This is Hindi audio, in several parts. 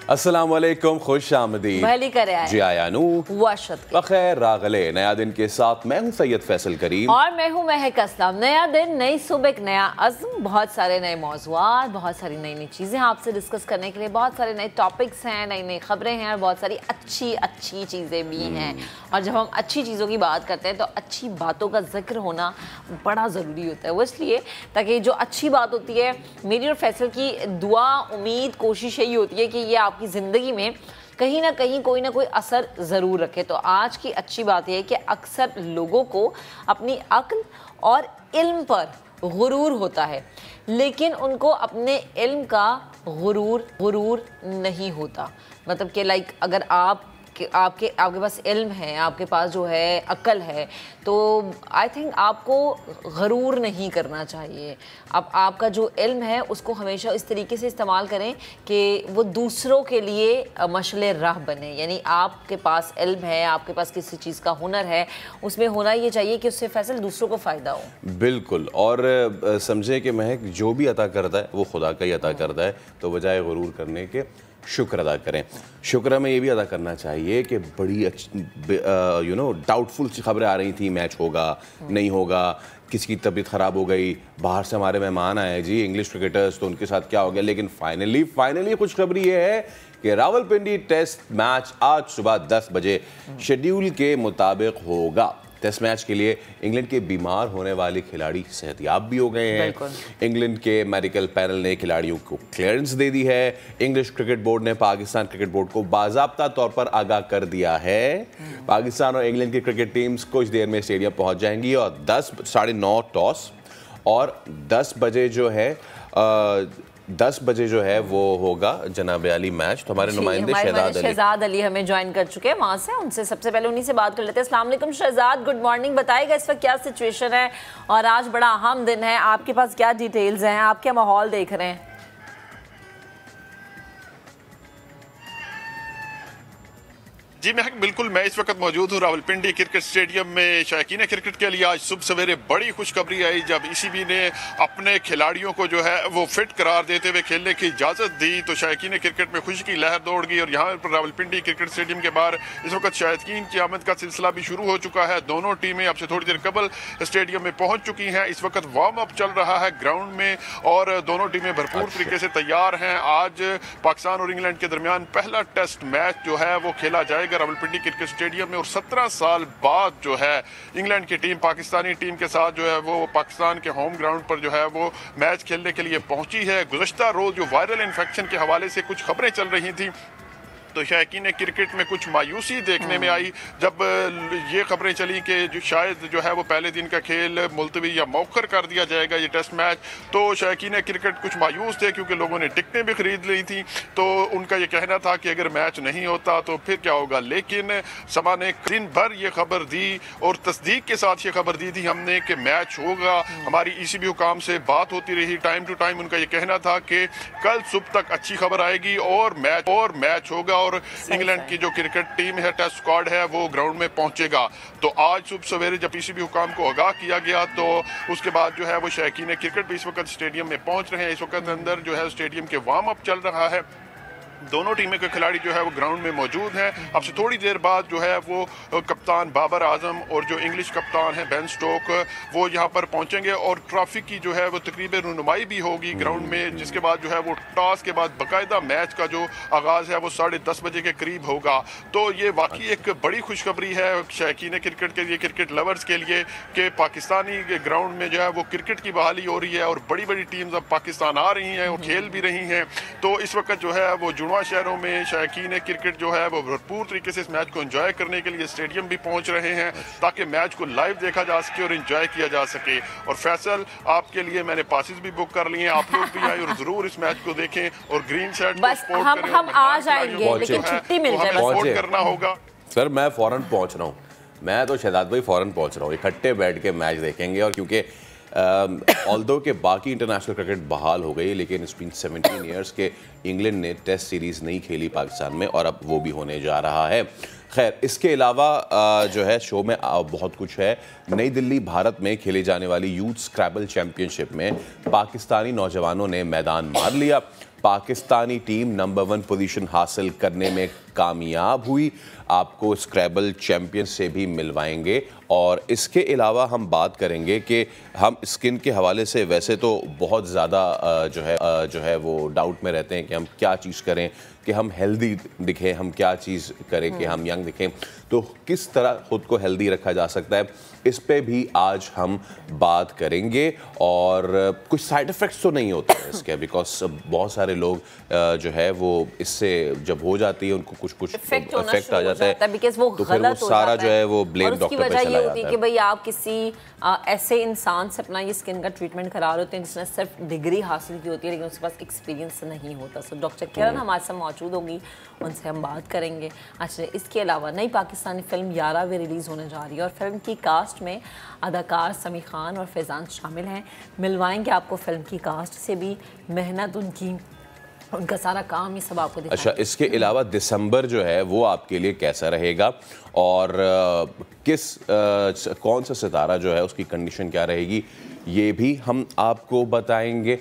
अस्सलाम वालेकुम, खुश आमदीद। भली करे आए जी आयानू बखैर रागले। नया दिन के साथ मैं हूँ सैयद फैसल करीम और मैं हूँ महक असलम। नया दिन, नई सुबह, एक नया अज़्म, बहुत सारे नए मौज़ूआत, बहुत सारी नई नई चीज़ें आपसे डिस्कस करने के लिए, बहुत सारे नए टॉपिक्स हैं, नई नई खबरें हैं और बहुत सारी अच्छी अच्छी चीज़ें भी हैं। और जब हम अच्छी चीज़ों की बात करते हैं तो अच्छी बातों का जिक्र होना बड़ा ज़रूरी होता है। वो इसलिए ताकि जो अच्छी बात होती है, मेरी और फैसल की दुआ, उम्मीद, कोशिश यही होती है कि ये आपकी ज़िंदगी में कहीं ना कहीं कोई ना कोई असर ज़रूर रखे। तो आज की अच्छी बात यह है कि अक्सर लोगों को अपनी अक्ल और इल्म पर गुरूर होता है, लेकिन उनको अपने इल्म का गुरूर नहीं होता। मतलब कि लाइक अगर आपके पास इल्म है, आपके पास जो है अक्ल है, तो आई थिंक आपको गरूर नहीं करना चाहिए। अब आपका जो इल्म है उसको हमेशा इस तरीके से इस्तेमाल करें कि वो दूसरों के लिए मशले राह बने। यानी आपके पास इल्म है, आपके पास किसी चीज़ का हुनर है, उसमें होना ये चाहिए कि उससे फैसल दूसरों को फ़ायदा हो। बिल्कुल। और समझे कि महक जो भी अता करता है वो खुदा का ही अता करता है, तो बजाय गुरूर करने के शुक्र अदा करें। शुक्र हमें ये भी अदा करना चाहिए कि बड़ी डाउटफुल खबरें आ रही थी, मैच होगा नहीं होगा, किसी की तबीयत ख़राब हो गई, बाहर से हमारे मेहमान आए जी इंग्लिश क्रिकेटर्स, तो उनके साथ क्या हो गया। लेकिन फाइनली खुशखबरी ये है कि रावलपिंडी टेस्ट मैच आज सुबह 10 बजे शेड्यूल के मुताबिक होगा। टेस्ट मैच के लिए इंग्लैंड के बीमार होने वाले खिलाड़ी सेहतयाब भी हो गए हैं। इंग्लैंड के मेडिकल पैनल ने खिलाड़ियों को क्लियरेंस दे दी है। इंग्लिश क्रिकेट बोर्ड ने पाकिस्तान क्रिकेट बोर्ड को बाज़ाब्ता तौर पर आगाह कर दिया है। पाकिस्तान और इंग्लैंड की क्रिकेट टीम्स कुछ देर में स्टेडियम पहुंच जाएंगी और 9:30 टॉस और 10 बजे जो है वो होगा जनाब अली मैच। तो हमारे नुमाइंदे शहजाद अली हमें ज्वाइन कर चुके हैं वहाँ से, उनसे सबसे पहले उन्हीं से बात कर लेते हैं। अस्सलाम वालेकुम शहजाद, गुड मॉर्निंग। बताइएगा इस वक्त क्या सिचुएशन है और आज बड़ा अहम दिन है, आपके पास क्या डिटेल्स हैं, आप क्या माहौल देख रहे हैं? जी महक, बिल्कुल मैं इस वक्त मौजूद हूँ रावलपिंडी क्रिकेट स्टेडियम में। शायकीन क्रिकेट के लिए आज सुबह सवेरे बड़ी खुशखबरी आई जब ईसीबी ने अपने खिलाड़ियों को जो है वो फिट करार देते हुए खेलने की इजाज़त दी। तो शायकीन क्रिकेट में खुशी की लहर दौड़ गई और यहाँ पर रावलपिंडी क्रिकेट स्टेडियम के बाहर इस वक्त शायकीन की आमद का सिलसिला भी शुरू हो चुका है। दोनों टीमें अब से थोड़ी देर कबल स्टेडियम में पहुँच चुकी हैं। इस वक्त वार्म अप चल रहा है ग्राउंड में और दोनों टीमें भरपूर तरीके से तैयार हैं। आज पाकिस्तान और इंग्लैंड के दरमियान पहला टेस्ट मैच जो है वो खेला जाएगा रावलपिंडी क्रिकेट स्टेडियम में। और 17 साल बाद जो है इंग्लैंड की टीम पाकिस्तानी टीम के साथ जो है वो पाकिस्तान के होम ग्राउंड पर जो है वो मैच खेलने के लिए पहुंची है। गुज़श्ता रोज जो वायरल इन्फेक्शन के हवाले से कुछ खबरें चल रही थी तो शायकीन क्रिकेट में कुछ मायूसी देखने में आई जब ये खबरें चली कि जो शायद जो है वो पहले दिन का खेल मुलतवी या मौखर कर दिया जाएगा ये टेस्ट मैच। तो शायकीन क्रिकेट कुछ मायूस थे क्योंकि लोगों ने टिकटें भी खरीद ली थी। तो उनका ये कहना था कि अगर मैच नहीं होता तो फिर क्या होगा। लेकिन समा ने दिन भर ये खबर दी और तस्दीक के साथ ये खबर दी थी हमने कि मैच होगा। हमारी ईसीबी हुकाम से बात होती रही टाइम टू टाइम। उनका ये कहना था कि कल सुबह तक अच्छी खबर आएगी और मैच होगा और इंग्लैंड की जो क्रिकेट टीम है, टेस्ट स्क्वाड है, वो ग्राउंड में पहुंचेगा। तो आज सुबह सवेरे जब ईसीबी हुकाम को आगाह किया गया तो उसके बाद जो है वो शायकीन क्रिकेट भी इस वक्त स्टेडियम में पहुंच रहे हैं। इस वक्त अंदर जो है स्टेडियम के वार्म अप चल रहा है। दोनों टीमें के खिलाड़ी जो है वो ग्राउंड में मौजूद हैं। अब से थोड़ी देर बाद जो है वो कप्तान बाबर आजम और जो इंग्लिश कप्तान है बेन स्टोक वो यहाँ पर पहुँचेंगे और ट्रॉफी की जो है वो तकरीबन रुनुमाई भी होगी ग्राउंड में। जिसके बाद जो है वो टॉस के बाद बाकायदा मैच का जो आगाज़ है वो 10:30 बजे के करीब होगा। तो ये वाकई एक बड़ी खुशखबरी है शायकीन क्रिकेट के लिए, क्रिकेट लवर्स के लिए कि पाकिस्तानी ग्राउंड में जो है वो क्रिकेट की बहाली हो रही है और बड़ी बड़ी टीम्स अब पाकिस्तान आ रही हैं और खेल भी रही हैं। तो इस वक्त जो है वो जुड़वा शहरों में शायकीन क्रिकेट जो है वो भरपूर तरीके से इस मैच को एंजॉय करने के लिए स्टेडियम भी पहुंच रहे हैं ताकि मैच को लाइव देखा जा सके और एंजॉय किया जा सके। और फैसल, आपके लिए मैंने पासेस भी बुक कर लिए, आप लोग भी आए और जरूर इस मैच को देखें और ग्रीन शर्ट को सपोर्ट करें। हम आ जाएंगे लेकिन छुट्टी मिल जाए, सपोर्ट करना होगा। सर मैं फौरन पहुंच रहा हूँ, मैं तो शहजाद भाई फौरन पहुंच रहा हूँ। इकट्ठे बैठ के मैच देखेंगे और क्योंकि ऑल्दो के बाकी इंटरनेशनल क्रिकेट बहाल हो गई लेकिन इट्स बीन 17 ईयर्स के इंग्लैंड ने टेस्ट सीरीज़ नहीं खेली पाकिस्तान में और अब वो भी होने जा रहा है। खैर, इसके अलावा जो है शो में बहुत कुछ है। नई दिल्ली भारत में खेले जाने वाली यूथ स्क्रैबल चैंपियनशिप में पाकिस्तानी नौजवानों ने मैदान मार लिया। पाकिस्तानी टीम नंबर 1 पोजीशन हासिल करने में कामयाब हुई। आपको स्क्रैबल चैंपियन से भी मिलवाएंगे। और इसके अलावा हम बात करेंगे कि हम स्किन के हवाले से वैसे तो बहुत ज़्यादा जो है वो डाउट में रहते हैं कि हम क्या चीज़ करें कि हम हेल्दी दिखें, हम क्या चीज़ करें कि हम यंग दिखें। तो किस तरह ख़ुद को हेल्दी रखा जा सकता है, इस पे भी आज हम बात करेंगे। और कुछ साइड इफ़ेक्ट्स तो नहीं होते हैं इसके, बिकॉज बहुत सारे लोग जो है वो इससे जब हो जाती है उनको कुछ इफेक्ट आ जाता है, बिकॉज वो तो फिर वो सारा जो है वो ब्लेम डॉक्टर पे चला जाता है। कि भाई आप किसी ऐसे इंसान से अपना ये स्किन का ट्रीटमेंट करा रहे होते हैं जिसने सिर्फ डिग्री हासिल की होती है लेकिन उसके पास एक्सपीरियंस नहीं होता। सो डॉक्टर किरण हमारे साथ मौजूद होगी, उनसे हम बात करेंगे। अच्छा, इसके अलावा नई पाकिस्तानी फिल्म 11 भी रिलीज़ होने जा रही है और फिल्म की कास्ट में अदाकार समी खान और फैज़ान शामिल हैं। मिलवाएंगे आपको फिल्म की कास्ट से भी, मेहनत उनका सारा काम, ये सब आपको दिखाएंगे। अच्छा, इसके अलावा दिसंबर जो है वो आपके लिए कैसा रहेगा और कौन सा सितारा जो है उसकी कंडीशन क्या रहेगी, ये भी हम आपको बताएंगे।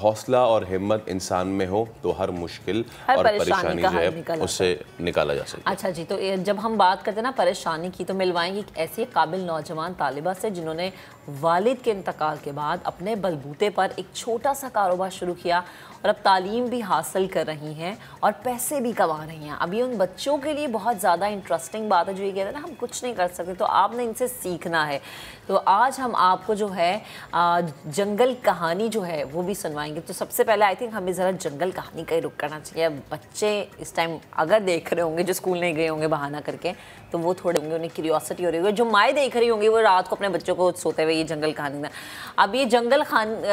हौसला और हिम्मत इंसान में हो तो हर मुश्किल और परेशानी जो है उससे निकाला जा सकता है। अच्छा जी, तो जब हम बात करते हैं ना परेशानी की, तो मिलवाएंगे एक ऐसी काबिल नौजवान तालिबा से जिन्होंने वालिद के इंतकाल के बाद अपने बलबूते पर एक छोटा सा कारोबार शुरू किया और अब तालीम भी हासिल कर रही हैं और पैसे भी कमा रही हैं। अभी उन बच्चों के लिए बहुत ज़्यादा इंटरेस्टिंग बात है जो ये कहते हैं ना हम कुछ नहीं कर सकते, तो आपने इनसे सीखना है। तो आज हम आपको जो है जंगल कहानी जो है वो भी सुनवाएंगे। तो सबसे पहले आई थिंक हमें ज़रा जंगल कहानी का ही रुख करना चाहिए। बच्चे इस टाइम अगर देख रहे होंगे जो स्कूल नहीं गए होंगे बहाना करके, तो वो थोड़े होंगे, उन्हें क्यूरियोसिटी हो रही होगी। जो माएँ देख रही होंगी वो रात को अपने बच्चों को सोते हुए ये जंगल कहानी में। अब ये जंगल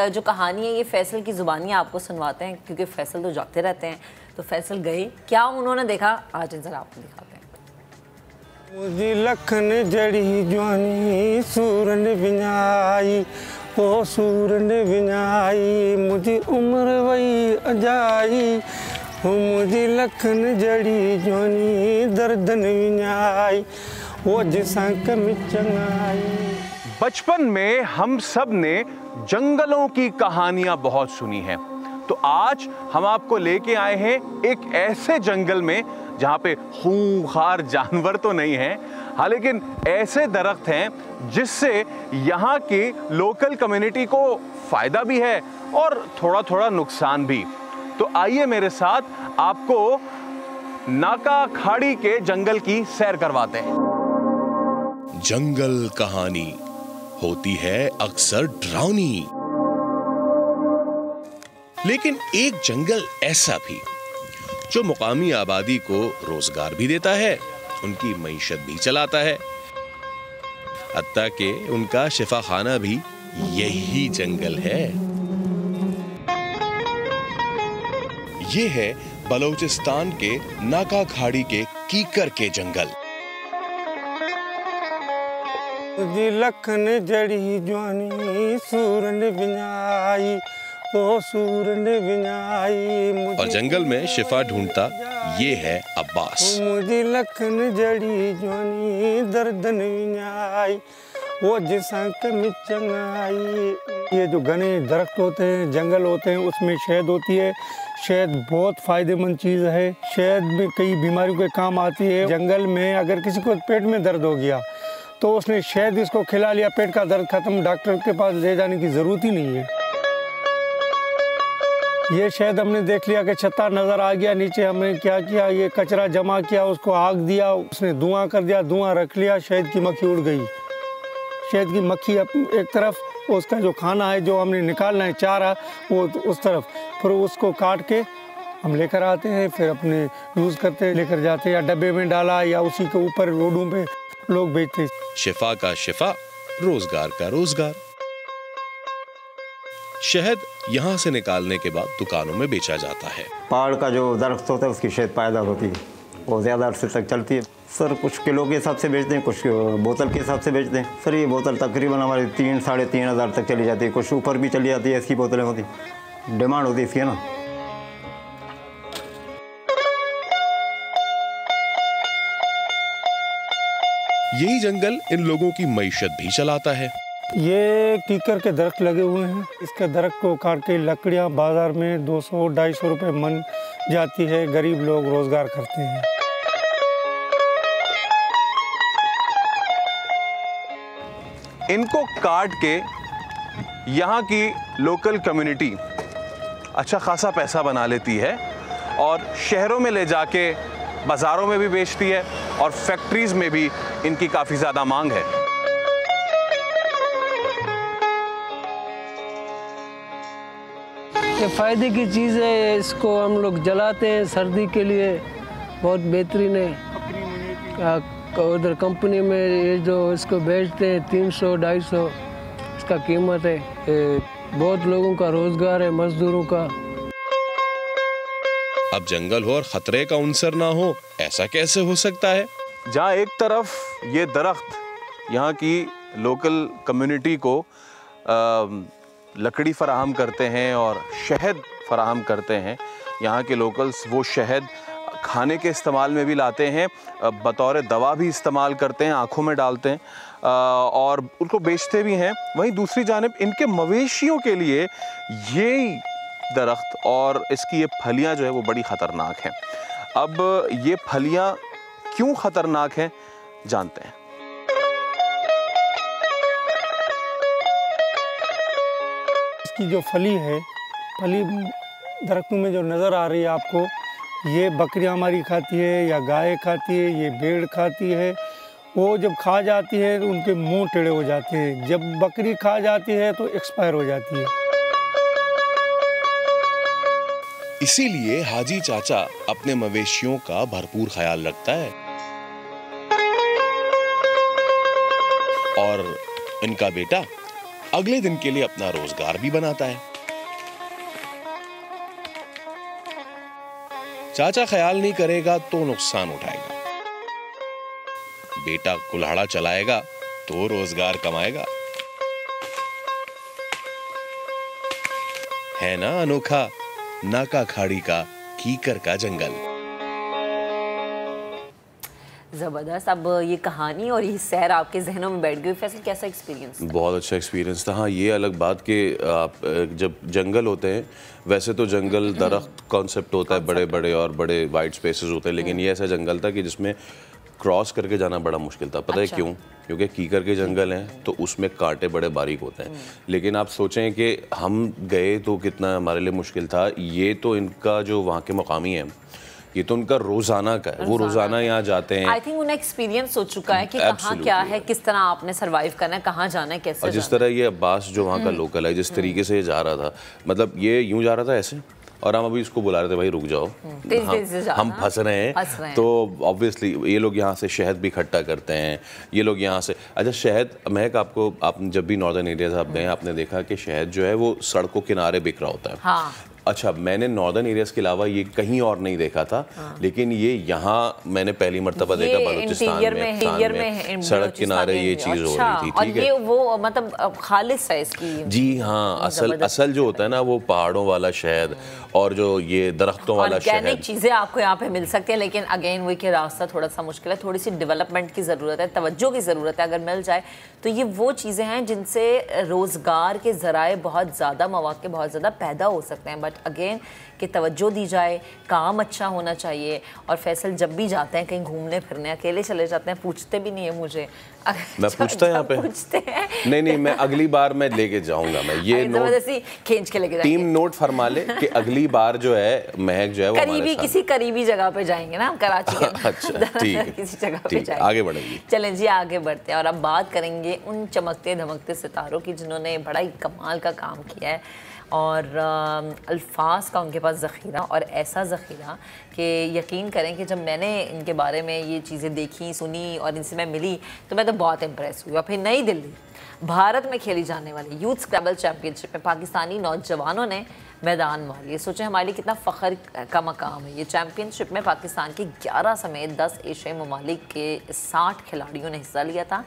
जो कहानी है ये फैसल की ज़ुबानी आपको सुनवाते हैं क्योंकि फैसल तो जाते रहते हैं। तो फैसल गए, क्या उन्होंने देखा आज ज़रा आपको दिखाते हैं। मुझे लखन जड़ी जवानी सूरन विञाई, ओ सूरन विञाई, मुझे उम्र वही अजाई, मुझे लखन जड़ी जवानी दर्दन विञाई, वो जिसा कमी चंगाई। बचपन में हम सब ने जंगलों की कहानियां बहुत सुनी हैं, तो आज हम आपको लेके आए हैं एक ऐसे जंगल में जहां पे खूंखार जानवर तो नहीं हैं, हाँ, लेकिन ऐसे दरख्त हैं जिससे यहाँ की लोकल कम्युनिटी को फायदा भी है और थोड़ा थोड़ा नुकसान भी। तो आइए मेरे साथ आपको नाका खाड़ी के जंगल की सैर करवाते हैं। जंगल कहानी होती है अक्सर डरावनी, लेकिन एक जंगल ऐसा भी जो मुकामी आबादी को रोजगार भी देता है, उनकी मईशत भी चलाता है, हत्ता कि उनका शिफाखाना भी यही जंगल है। ये है बलूचिस्तान के नाका खाड़ी के कीकर के जंगल। मुझे लखन जड़ी जवानी सूरन विञाई, ओ सूरन विञाई। और जंगल में शिफा ढूंढता ये है अब्बास। मुझे लखन जड़ी जवानी दर्दन विञाई, वो जिसा कमी चंगाई। ये जो घने दरख्त होते हैं, जंगल होते हैं, उसमें शहद होती है। शहद बहुत फायदेमंद चीज़ है। शहद में कई बीमारियों के काम आती है। जंगल में अगर किसी को पेट में दर्द हो गया तो उसने शहद इसको खिला लिया, पेट का दर्द खत्म, डॉक्टर के पास ले जाने की ज़रूरत ही नहीं है। ये शहद हमने देख लिया कि छत्ता नज़र आ गया नीचे, हमने क्या किया, ये कचरा जमा किया, उसको आग दिया, उसने धुआं कर दिया, धुआं रख लिया, शहद की मक्खी उड़ गई। शहद की मक्खी एक तरफ, उसका जो खाना है जो हमने निकालना है चारा वो उस तरफ, फिर उसको काट के हम लेकर आते हैं, फिर अपने यूज़ करते हैं, लेकर जाते हैं, या डब्बे में डाला या उसी के ऊपर रोडों पे लोग बेचते। शिफा का शिफा, रोजगार का रोजगार। शहद यहाँ से निकालने के बाद दुकानों में बेचा जाता है। पहाड़ का जो दरख्त होता है उसकी शहद पैदा होती है, वो ज़्यादा अरसे तक चलती है। सर कुछ किलो के हिसाब से बेचते हैं, कुछ बोतल के हिसाब से बेचते हैं। सर ये बोतल तकरीबन हमारी 3-3.5 हज़ार तक चली जाती है, कुछ ऊपर भी चली जाती है, ऐसी बोतलें होती, डिमांड होती है इसकी ना। यही जंगल इन लोगों की मईशत भी चलाता है। ये कीकर के दरख्त लगे हुए हैं। इसके दरख्त को काट के लकड़ियाँ बाजार में 200-250 रुपए मन जाती है। गरीब लोग रोजगार करते हैं। इनको काट के यहाँ की लोकल कम्युनिटी अच्छा खासा पैसा बना लेती है और शहरों में ले जाके बाज़ारों में भी बेचती है और फैक्ट्रीज़ में भी इनकी काफ़ी ज़्यादा मांग है। ये फ़ायदे की चीज़ है, इसको हम लोग जलाते हैं सर्दी के लिए, बहुत बेहतरीन है। उधर कंपनी में ये जो इसको बेचते हैं 300-250 इसका कीमत है। बहुत लोगों का रोजगार है, मजदूरों का। अब जंगल हो और खतरे का उनसर ना हो, ऐसा कैसे हो सकता है? जहाँ एक तरफ ये दरख्त यहाँ की लोकल कम्युनिटी को लकड़ी फराहम करते हैं और शहद फराहम करते हैं, यहाँ के लोकल्स वो शहद खाने के इस्तेमाल में भी लाते हैं, बतौर दवा भी इस्तेमाल करते हैं, आँखों में डालते हैं और उनको बेचते भी हैं। वहीं दूसरी जानिब इनके मवेशियों के लिए ये दरख्त और इसकी ये फलियाँ जो है वो बड़ी ख़तरनाक हैं। अब ये फलियाँ क्यों ख़तरनाक हैं जानते हैं। इसकी जो फली है, फली दरख्तों में जो नज़र आ रही है आपको, ये बकरियां हमारी खाती है या गाय खाती है, ये भेड़ खाती है। वो जब खा जाती है तो उनके मुंह टेढ़े हो जाते हैं। जब बकरी खा जाती है तो एक्सपायर हो जाती है। इसीलिए हाजी चाचा अपने मवेशियों का भरपूर ख्याल रखता है और इनका बेटा अगले दिन के लिए अपना रोजगार भी बनाता है। चाचा ख्याल नहीं करेगा तो नुकसान उठाएगा, बेटा कुल्हाड़ा चलाएगा तो रोजगार कमाएगा। है ना अनोखा नाका खाड़ी का कीकर का जंगल। ज़बरदस्त। अब ये कहानी और ये सैर आपके जहनों में बैठ गई। फैसल, कैसा एक्सपीरियंस? बहुत अच्छा एक्सपीरियंस था। हाँ, ये अलग बात कि आप जब जंगल होते हैं, वैसे तो जंगल दरख्त कॉन्सेप्ट होता है, बड़े बड़े और बड़े वाइड स्पेसेस होते हैं, लेकिन ये ऐसा जंगल था कि जिसमें क्रॉस करके जाना बड़ा मुश्किल था। पता है क्यों? क्योंकि कीकर के जंगल हैं तो उसमें कांटे बड़े बारीक होते हैं। लेकिन आप सोचें कि हम गए तो कितना हमारे लिए मुश्किल था। ये तो इनका जो वहाँ के मकामी है, ये तो उनका रोजाना का है, वो रोजाना यहाँ जाते हैं। आई थिंक उन्हें एक्सपीरियंस हो चुका है कि कहाँ क्या है, किस तरह आपने सरवाइव करना है, कहाँ जाना है, कैसे। और जिस तरह ये अब्बास जो वहाँ का लोकल है, जिस तरीके से ये जा रहा था, मतलब ये यूं जा रहा था ऐसे, और हम अभी इसको बुला रहे थे, भाई रुक जाओ, हम फंस रहे हैं। तो ऑब्वियसली ये लोग यहाँ से शहद भी इकट्ठा करते हैं, ये लोग यहाँ से। अच्छा, शहद महक, आपको, आप जब भी नॉर्दर्न एरिया से आप गए, आपने देखा कि शहद जो है वो सड़कों किनारे बिक रहा होता है। हाँ। अच्छा, मैंने नॉर्दर्न एरियाज के अलावा ये कहीं और नहीं देखा था। लेकिन ये यहाँ मैंने पहली मर्तबा देखा बलूचिस्तान में सड़क किनारे ये चीज़ हो रही थी। ठीक है, ये वो मतलब खालिस है इसकी। जी हाँ, असल जो होता है ना वो पहाड़ों वाला शहद और जो ये दरख्तों वाला शहद, ऑर्गेनिक चीज़ें आपको यहाँ पे मिल सकती है। लेकिन अगेन वही कि रास्ता थोड़ा सा मुश्किल है, थोड़ी सी डेवलपमेंट की ज़रूरत है, तवज्जो की ज़रूरत है। अगर मिल जाए तो ये वो चीज़ें हैं जिनसे रोज़गार के ज़राए बहुत ज़्यादा, मौक़े बहुत ज़्यादा पैदा हो सकते हैं। बट अगेन कि तवज्जो दी जाए, काम अच्छा होना चाहिए। और फैसल जब भी जाते हैं कहीं घूमने फिरने, अकेले चले जाते हैं, पूछते भी नहीं है मुझे। मैं पूछता यहाँ पे पूछते हैं नहीं, मैं अगली बार मैं लेके जाऊंगा। मैं ये नोट खींच के लेके टीम नोट फरमा ले कि अगली बार जो है महक जो है वो करीबी किसी करीबी जगह पे जाएंगे ना हम, कराची के। अच्छा, ठीक है, किसी जगह पे जाएंगे, आगे बढ़ेंगे। चलें जी, आगे बढ़ते हैं और अब बात करेंगे उन चमकते धमकते सितारों की जिन्होंने बड़ा ही कमाल का काम किया है और अल्फाज का उनके पास ज़ख़ीरा, और ऐसा ज़ख़ीरा कि यकीन करें कि जब मैंने इनके बारे में ये चीज़ें देखी, सुनी और इनसे मैं मिली तो मैं तो बहुत इम्प्रेस हुई। और फिर नई दिल्ली भारत में खेली जाने वाली यूथ स्क्रैबल चैम्पियनशिप में पाकिस्तानी नौजवानों ने मैदान मार लिए। सोचें हमारे लिए कितना फ़ख्र का मकाम है। ये चैम्पियनशिप में पाकिस्तान के 11 समेत 10 एशियाई ममालिक के 60 खिलाड़ियों ने हिस्सा लिया था,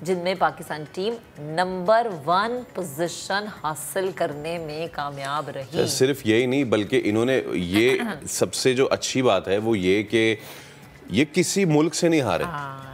जिनमें पाकिस्तान टीम नंबर 1 पोजीशन हासिल करने में कामयाब रही। सिर्फ यही नहीं बल्कि इन्होंने ये सबसे जो अच्छी बात है वो ये कि ये किसी मुल्क से नहीं हारे।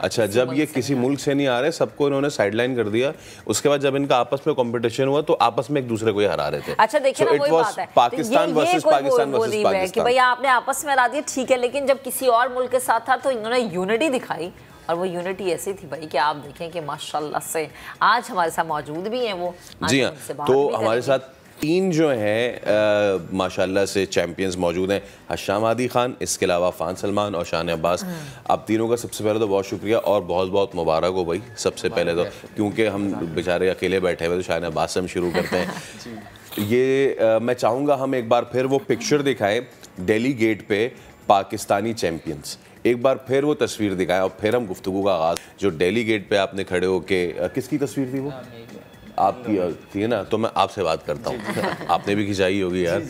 अच्छा, जब ये किसी मुल्क से नहीं आ रहे, सबको इन्होंने साइडलाइन कर दिया, उसके बाद जब इनका आपस में कंपटीशन हुआ तो आपस में एक दूसरे को ही हरा रहे थे। अच्छा देखिए ना, वही बात है, पाकिस्तान वर्सेस पाकिस्तान वर्सेस पाकिस्तान कि भैया आपने आपस में हरा दिया, ठीक है, लेकिन जब किसी और मुल्क के साथ था तो इन्होंने यूनिटी दिखाई, और वो यूनिटी ऐसी थी भाई कि आप देखें कि माशाल्लाह से आज हमारे साथ मौजूद भी हैं वो। जी हाँ, तो हमारे साथ 3 जो हैं माशाल्लाह से चैंपियंस मौजूद हैं, हशाम आदी खान, इसके अलावा फ़ान सलमान और शान अब्बास। आप तीनों का सबसे पहले तो बहुत शुक्रिया और बहुत बहुत मुबारक हो भाई। सबसे पहले तो क्योंकि हम बेचारे अकेले बैठे हुए, तो शान अब्बास से हम शुरू करते हैं। ये मैं चाहूँगा हम एक बार फिर वो पिक्चर दिखाएं दिल्ली गेट पे पाकिस्तानी चैंपियंस, एक बार फिर वो तस्वीर दिखाएं और फिर हम गुफ्तगू का आगाज़। जो दिल्ली गेट पे आपने खड़े होके, किसकी तस्वीर थी वो? आपकी थी ना, तो मैं आपसे बात करता हूँ। आपने भी खिंचाई होगी यार।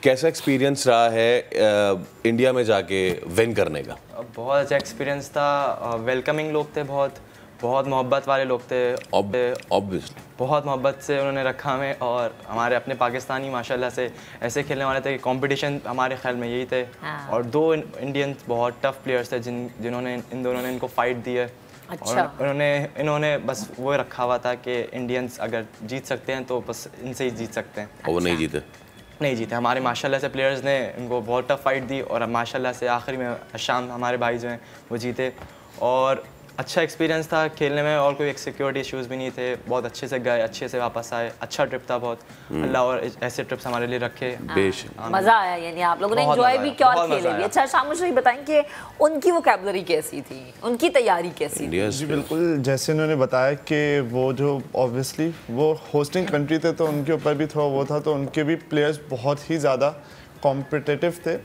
कैसा एक्सपीरियंस रहा है इंडिया में जाके विन करने का? बहुत अच्छा एक्सपीरियंस था, वेलकमिंग लोग थे, बहुत मोहब्बत वाले लोग थे, ऑब्वियसली बहुत मोहब्बत से उन्होंने रखा हमें। और हमारे अपने पाकिस्तानी माशाल्लाह से ऐसे खेलने वाले थे कि कंपटीशन हमारे ख्याल में यही थे। और 2 इंडियन बहुत टफ प्लेयर्स थे जिन्होंने इन दोनों ने इनको फाइट दी है। अच्छा। और इन्होंने बस वो रखा हुआ था कि इंडियंस अगर जीत सकते हैं तो बस इनसे ही जीत सकते हैं। और वो नहीं जीते हमारे माशाल्लाह से प्लेयर्स ने इनको बहुत टफ फाइट दी, और माशाल्लाह से आखिरी में शाम हमारे भाई जो हैं वो जीते। और अच्छा एक्सपीरियंस था खेलने में, और कोई सिक्योरिटी इश्यूज़ भी नहीं थे, बहुत अच्छे से गए, अच्छे से वापस आए, अच्छा ट्रिप था बहुत। अल्लाह और ऐसे ट्रिप्स हमारे लिए रखे। मज़ा आया, यानी आप लोगों ने एंजॉय भी किया और खेले भी। अच्छा शाम, मुझे बताएं कि उनकी वोकैबुलरी कैसी थी, उनकी तैयारी कैसी थी? जी बिल्कुल, जैसे उन्होंने बताया कि वो जो ऑब्वियसली वो होस्टिंग कंट्री थे तो उनके ऊपर भी थोड़ा वो था, तो उनके भी प्लेयर्स बहुत ही ज़्यादा कॉम्पिटिटिव थे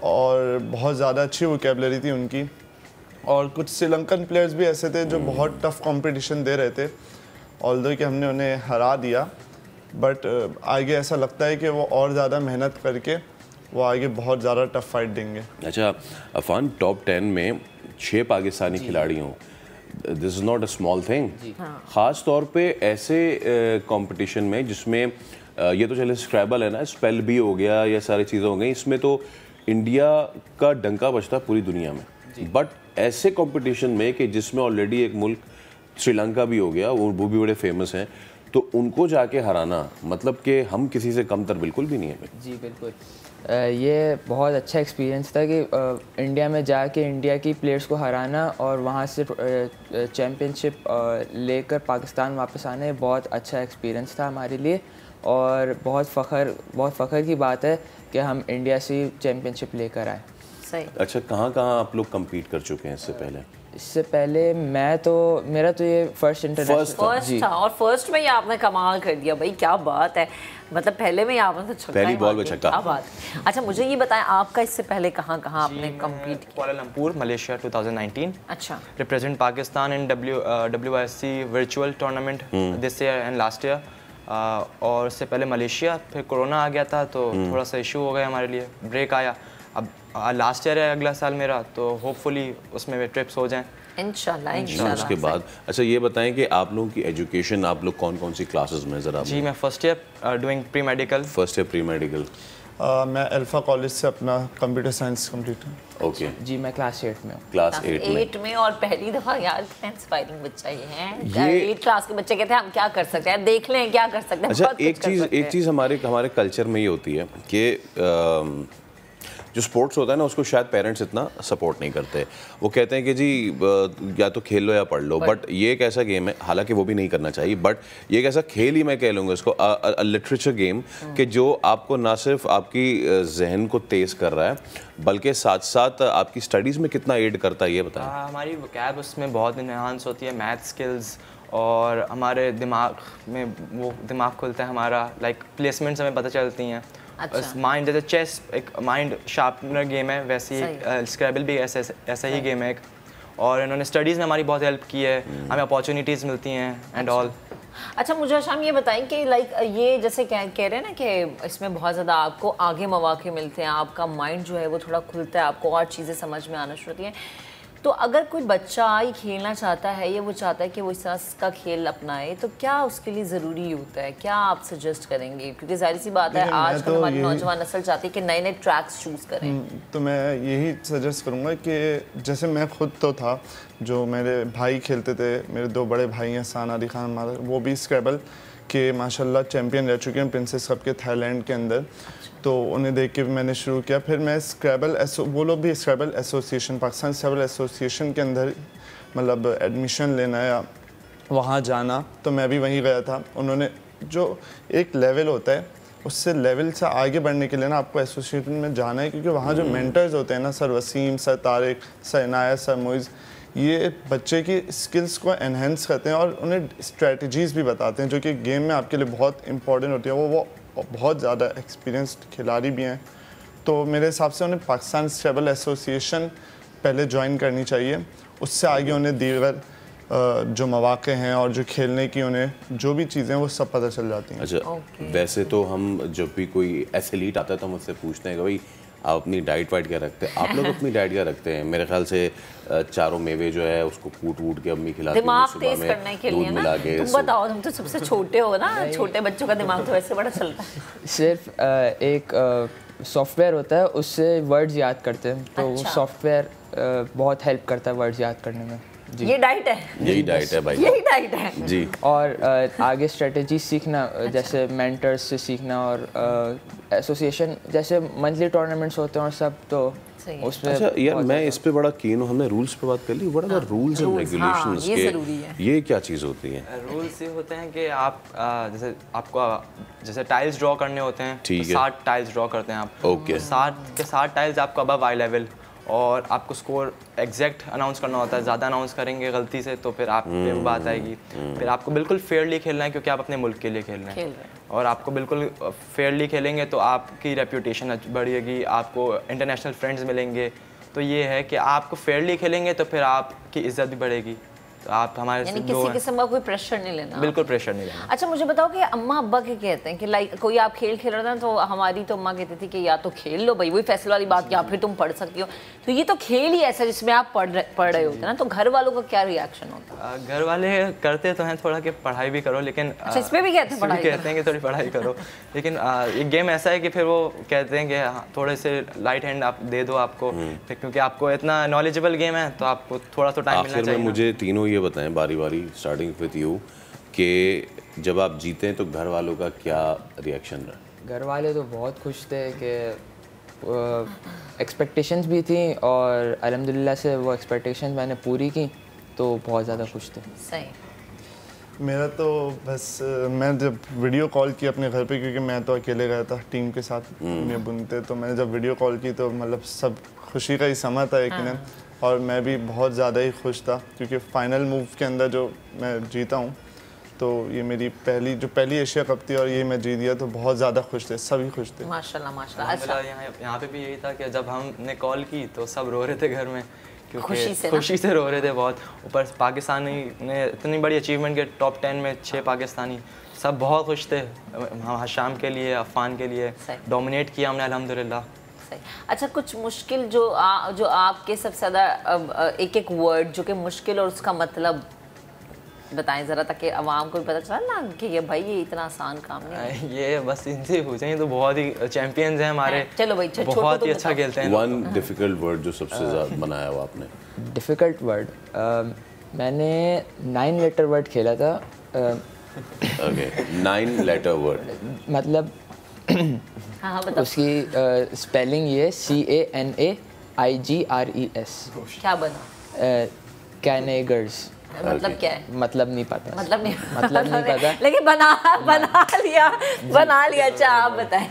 और बहुत ज़्यादा अच्छी वोकैबुलरी थी उनकी। और कुछ श्रीलंकन प्लेयर्स भी ऐसे थे जो बहुत टफ कंपटीशन दे रहे थे, ऑल्दो कि हमने उन्हें हरा दिया, बट आगे ऐसा लगता है कि वो और ज़्यादा मेहनत करके वो आगे बहुत ज़्यादा टफ फाइट देंगे। अच्छा अफान, टॉप 10 में 6 पाकिस्तानी खिलाड़ी हों, this is not a small thing. ख़ास तौर पे ऐसे कंपटीशन में जिसमें ये तो चले स्क्रैबल है ना, स्पेल भी हो गया, ये सारी चीज़ें हो गई, इसमें तो इंडिया का डंका बजता पूरी दुनिया में। बट ऐसे कंपटीशन में कि जिसमें ऑलरेडी एक मुल्क श्रीलंका भी हो गया, वो भी बड़े फेमस हैं, तो उनको जाके हराना मतलब कि हम किसी से कमतर बिल्कुल भी नहीं है। जी बिल्कुल, ये बहुत अच्छा एक्सपीरियंस था कि इंडिया में जाके इंडिया की प्लेयर्स को हराना और वहाँ से चैम्पियनशिप लेकर पाकिस्तान वापस आना, ये बहुत अच्छा एक्सपीरियंस था हमारे लिए। और बहुत फ़ख्र की बात है कि हम इंडिया से चैम्पियनशिप लेकर आए। अच्छा, कहाँ आप लोग कम्पीट कर चुके हैं इससे पहले? इससे पहले मेरा तो ये फर्स्ट इंटरनेशनल था, और फर्स्ट में ही आपने कमाल कर दिया भाई, क्या बात है। मतलब पहले में ही आपने तो छक्का, पहली बॉल में छक्का, क्या बात। अच्छा मुझे ये बताएं, आपका इससे पहले कहाँ आपने कम्पीट किया? Kuala Lumpur Malaysia 2019। अच्छा। Represent Pakistan in WSC virtual tournament this year and last year. और उससे पहले मलेशिया, फिर कोरोना आ गया था तो थोड़ा सा इशू हो गया हमारे लिए, ब्रेक आया। अब लास्ट ईयर है अगला साल मेरा, तो होपफुली उसमें ट्रिप्स हो जाएं इंशाल्लाह। उसके बाद अच्छा ये बताएं कि आप लोगों की एजुकेशन, आप लोग कौन कौन सी क्लासेस में ज़रा? जी मैं first year doing pre medical. First year pre medical. मैं अल्फा कॉलेज से अपना कंप्यूटर साइंस कंप्लीट है। ओके जी मैं क्लास 8 में हूँ। क्लास 8 में। और पहली दफ़ा यार कितना इंस्पायरिंग बच्चा ये है। 8 क्लास के बच्चे कहते हैं हम क्या कर सकते हैं, देख लें क्या कर सकते हैं। अच्छा एक चीज़ हमारे कल्चर में ये होती है कि जो स्पोर्ट्स होता है ना, उसको शायद पेरेंट्स इतना सपोर्ट नहीं करते। वो कहते हैं कि जी या तो खेल लो या पढ़ लो, बट ये एक ऐसा गेम है, हालांकि वो भी नहीं करना चाहिए, बट ये एक ऐसा खेल ही मैं कह लूँगा इसको, लिटरेचर गेम, कि जो आपको ना सिर्फ आपकी जहन को तेज़ कर रहा है बल्कि साथ साथ आपकी स्टडीज़ में कितना एड करता है, ये बताएं। हमारी वोकैब उसमें बहुत इन्हांस होती है, मैथ स्किल्स, और हमारे दिमाग में वो दिमाग खुलता है हमारा, लाइक प्लेसमेंट्स हमें पता चलती हैं। अच्छा। माइंड जैसे चेस एक माइंड शार्पनर गेम है, वैसे ही स्क्रैबल भी ऐसा ही गेम है एक। और इन्होंने स्टडीज़ में हमारी बहुत हेल्प की है, हमें अपॉर्चुनिटीज़ मिलती हैं एंड ऑल। अच्छा मुझे शाम ये बताएं कि लाइक ये जैसे कह रहे हैं ना कि इसमें बहुत ज़्यादा आपको आगे मौके मिलते हैं, आपका माइंड जो है वो थोड़ा खुलता है, आपको और चीज़ें समझ में आना शुरू होती हैं। तो अगर कोई बच्चा ही खेलना चाहता है या वो चाहता है कि वो इस तरह का खेल अपनाए, तो क्या उसके लिए ज़रूरी होता है, क्या आप सजेस्ट करेंगे? क्योंकि जाहिर सी बात है आजकल हमारी नौजवान नस्ल चाहती है कि नए नए ट्रैक्स चूज़ करें। तो मैं यही सजेस्ट करूँगा कि जैसे मैं खुद तो था, जो मेरे भाई खेलते थे, मेरे 2 बड़े भाई हैं सान अली खान, वो भी स्क्रैबल के माशाल्लाह चैम्पियन रह चुके हैं प्रिंसेस कप के थाईलैंड के अंदर। तो उन्हें देख के भी मैंने शुरू किया। फिर मैं स्क्रैबल वो लोग भी स्क्रैबल एसोसिएशन, पाकिस्तान स्क्रैबल एसोसिएशन के अंदर मतलब एडमिशन लेना या वहाँ जाना, तो मैं भी वहीं गया था। उन्होंने जो एक लेवल होता है, उससे लेवल से आगे बढ़ने के लिए ना आपको एसोसिएशन में जाना है, क्योंकि वहाँ जो मेंटर्स होते हैं ना, sir Wasim, sir Tariq, sir Inayat, sir Moiz, ये बच्चे की स्किल्स को एनहेंस करते हैं और उन्हें स्ट्रेटजीज़ भी बताते हैं जो कि गेम में आपके लिए बहुत इंपॉर्टेंट होती है। वो बहुत ज़्यादा एक्सपीरियंस्ड खिलाड़ी भी हैं। तो मेरे हिसाब से उन्हें पाकिस्तान स्क्रैबल एसोसिएशन पहले ज्वाइन करनी चाहिए, उससे आगे उन्हें दीगर जो मौक़े हैं और जो खेलने की उन्हें जो भी चीज़ें वो सब पता चल जाती हैं। अच्छा, वैसे तो हम जब भी कोई एथलीट आता है तो हम उससे पूछते हैं कि भाई आप अपनी डाइट वाइट क्या रखते हैं? आप लोग अपनी डाइट क्या रखते हैं? मेरे ख्याल से चारों मेवे जो है उसको कूट के अम्मी खिलाती है, दिमाग तेज करने के लिए ना। तुम बताओ, तुम तो सबसे छोटे हो ना, छोटे बच्चों का दिमाग तो वैसे बड़ा चलता है। सिर्फ एक सॉफ्टवेयर होता है, उससे वर्ड्स याद करते हैं, तो वो सॉफ्टवेयर बहुत हेल्प करता है वर्ड्स याद करने में। जी, ये डाइट है, यही डाइट है भाई, यही डाइट है जी। और आगे स्ट्रेटजी सीखना, जैसे मेंटर्स से सीखना, और एसोसिएशन जैसे मंथली टूर्नामेंट्स होते हैं और सब, तो उसमें। अच्छा यार, मैं इस पे बड़ा कीन हूँ। हमने रूल्स पे बात कर ली, बड़ा रूल्स एंड रेगुलेशंस के, ये क्या चीज़ होती है? रूल्स ये होते हैं कि आप जैसे आपको जैसे टाइल्स ड्रॉ करने होते हैं, तो 60 टाइल्स ड्रॉ करते हैं आप। ओके। 60 के 60 टाइल्स आपको अबव आई लेवल, और आपको स्कोर एग्जैक्ट अनाउंस करना होता है। ज़्यादा अनाउंस करेंगे गलती से तो फिर आप पे बात आएगी। फिर आपको बिल्कुल फेयरली खेलना है, क्योंकि आप अपने मुल्क के लिए खेल रहे हैं, और आपको बिल्कुल फेयरली खेलेंगे तो आपकी रेप्यूटेशन बढ़ेगी, आपको इंटरनेशनल फ्रेंड्स मिलेंगे। तो ये है कि आपको फेयरली खेलेंगे तो फिर आपकी इज्जत भी बढ़ेगी। तो आप हमारे यानी किसी किस्म का कोई प्रेशर नहीं लेना, बिल्कुल प्रेशर नहीं लेना। अच्छा, मुझे बताओ कि अम्मा अब्बा क्या कहते हैं कि लाइक कोई आप खेल खेल रहे थे तो हमारी तो अम्मा कहती थी कि या तो खेल लो भाई, वही फैसले वाली बात, या फिर तुम पढ़ सकती हो। तो ये तो खेल ही ऐसा जिसमें आप पढ़ रहे होते हैं ना, तो घर वालों का क्या रिएक्शन होता है? घर वाले करते तो हैं थोड़ा कि पढ़ाई भी करो, लेकिन इसमें भी कहते हैं कि थोड़ी पढ़ाई करो, लेकिन ये गेम ऐसा है कि फिर वो कहते हैं कि थोड़े से लाइट हैंड आप दे दो आपको, क्योंकि आपको इतना नॉलेजेबल गेम है तो आपको थोड़ा तो टाइम मिलना चाहिए। मुझे तीनों ये बताएं बारी बारी, स्टार्टिंग विद यू, कि जब आप जीते हैं तो घर वालों का क्या रिएक्शन रहा? घर वाले तो बहुत खुश थे कि एक्सपेक्टेशंस भी थी, और अल्हम्दुलिल्लाह से वो एक्सपेक्टेशंस मैंने पूरी की, तो बहुत ज़्यादा खुश थे। सही। मेरा तो बस मैं जब वीडियो कॉल की अपने घर पे, क्योंकि मैं तो अकेले गया था टीम के साथ उन्हें बुनते, तो मैंने जब वीडियो कॉल की तो मतलब सब खुशी का ही समा था यकीनन। और मैं भी बहुत ज़्यादा ही खुश था, क्योंकि फाइनल मूव के अंदर जो मैं जीता हूँ, तो ये मेरी पहली एशिया कप थी और ये मैं जीत गया, तो बहुत ज़्यादा खुश थे, सभी खुश थे। माशाल्लाह माशाल्लाह। अच्छा, यहाँ पे भी यही था कि जब हमने कॉल की तो सब रो रहे थे घर में, क्योंकि खुशी से रो रहे थे बहुत। ऊपर पाकिस्तानी ने इतनी बड़ी अचीवमेंट के टॉप 10 में 6 पाकिस्तानी, सब बहुत खुश थे। शाम के लिए, अफान के लिए डोमिनेट किया हमने अल्हम्दुलिल्लाह। अच्छा, कुछ मुश्किल जो आपके सबसे ज़्यादा एक वर्ड जो कि मुश्किल और उसका मतलब बताएं ज़रा, ताकि आवाम को भी पता चला ना कि ये भाई ये इतना आसान काम नहीं है। ये बस इनसे पूछें तो बहुत ही चैंपियंस हैं हमारे। चलो भाई, बहुत ही अच्छा खेलते हैं। वन डिफिकल्ट वर्ड जो सबसे ज़्यादा बनाया हुआ आपने? डिफिकल्ट वर्ड, मैंने 9 लेटर वर्ड खेला था। ओके, 9 लेटर वर्ड मतलब हाँ बताओ। उसकी स्पेलिंग ये CANAIGRES। क्या बना? कैनेगर्स। मतलब क्या है? मतलब नहीं पता। मतलब नहीं पता, लेकिन बना लिया। अच्छा, आप बताएं।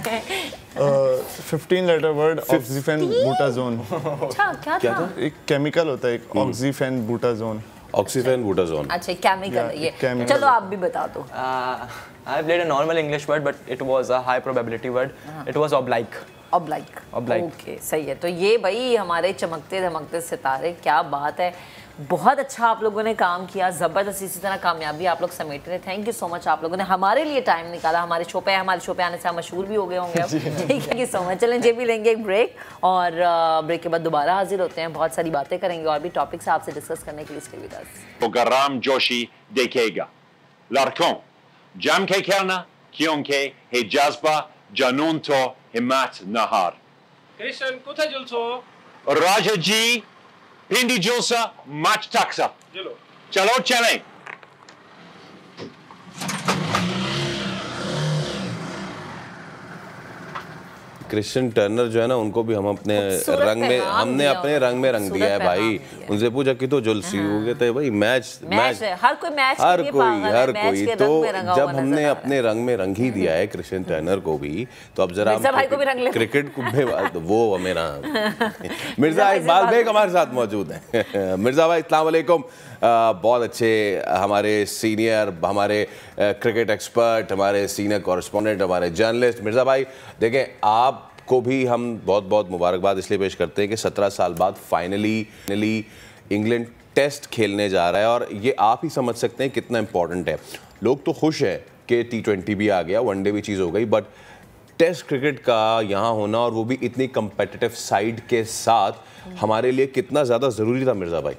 15 लेटर वर्ड, ऑक्सीफेन बूटाजोन। अच्छा, क्या था? एक केमिकल होता है, एक ऑक्सीफेन बूटाजोन। ऑक्सीफेन बूटाजोन। अच्छा, केमिकल ये। चलो आप भी बता दो। I played a normal English word, but it was a high probability word. It was oblique. Okay, सही है। तो ये भाई हमारे चमकते धमकते सितारे, क्या बात है। बहुत अच्छा आप लोगों ने काम किया, ज़बरदस्त, इसी तरह कामयाबी आप लोग समेट रहे। थैंक यू सो मच, आप लोगों ने हमारे लिए टाइम निकाला, हमारे शो पे आने से हम मशहूर भी हो गए होंगे अब। Thank you so much. चलें जे भी लेंगे एक ब्रेक, और ब्रेक के बाद दोबारा हाजिर होते हैं, बहुत सारी बातें करेंगे और भी टॉपिक्स आपसे डिस्कस करने के लिए। इसके लिए तो गराम जोशी देखेगा लड़कों जम के खेलना, क्योंकि है जज्बा जुनून तो हिम्मत नहार। कृष्ण कुछ जुलसो राजा जी पिंडी जुलसा मच टक्सा, चलो चलें। क्रिश्चियन टर्नर जो है ना, उनको भी हम अपने रंग में, हमने अपने रंग में रंग दिया है भाई। उनसे पूछा कि तो जुलसी हो गए थे भाई, मैच हर कोई तो जब हमने अपने रंग में रंग ही दिया है क्रिश्चियन टर्नर को भी, तो अब जरा क्रिकेट को वो मेरा मिर्जा इकबाल बेग हमारे साथ मौजूद है। मिर्जा भाई अस्सलाम वालेकुम, बहुत अच्छे हमारे सीनियर, हमारे क्रिकेट एक्सपर्ट, हमारे सीनियर कॉरेस्पॉन्डेंट, हमारे जर्नलिस्ट। मिर्जा भाई देखें, आपको भी हम बहुत बहुत मुबारकबाद इसलिए पेश करते हैं कि 17 साल बाद फाइनली इंग्लैंड टेस्ट खेलने जा रहा है, और ये आप ही समझ सकते हैं कितना इंपॉर्टेंट है। लोग तो खुश हैं कि T20 भी आ गया, वनडे भी चीज़ हो गई, बट टेस्ट क्रिकेट का यहाँ होना, और वो भी इतनी कंपेटिटिव साइड के साथ, हमारे लिए कितना ज़्यादा ज़रूरी था मिर्ज़ा भाई?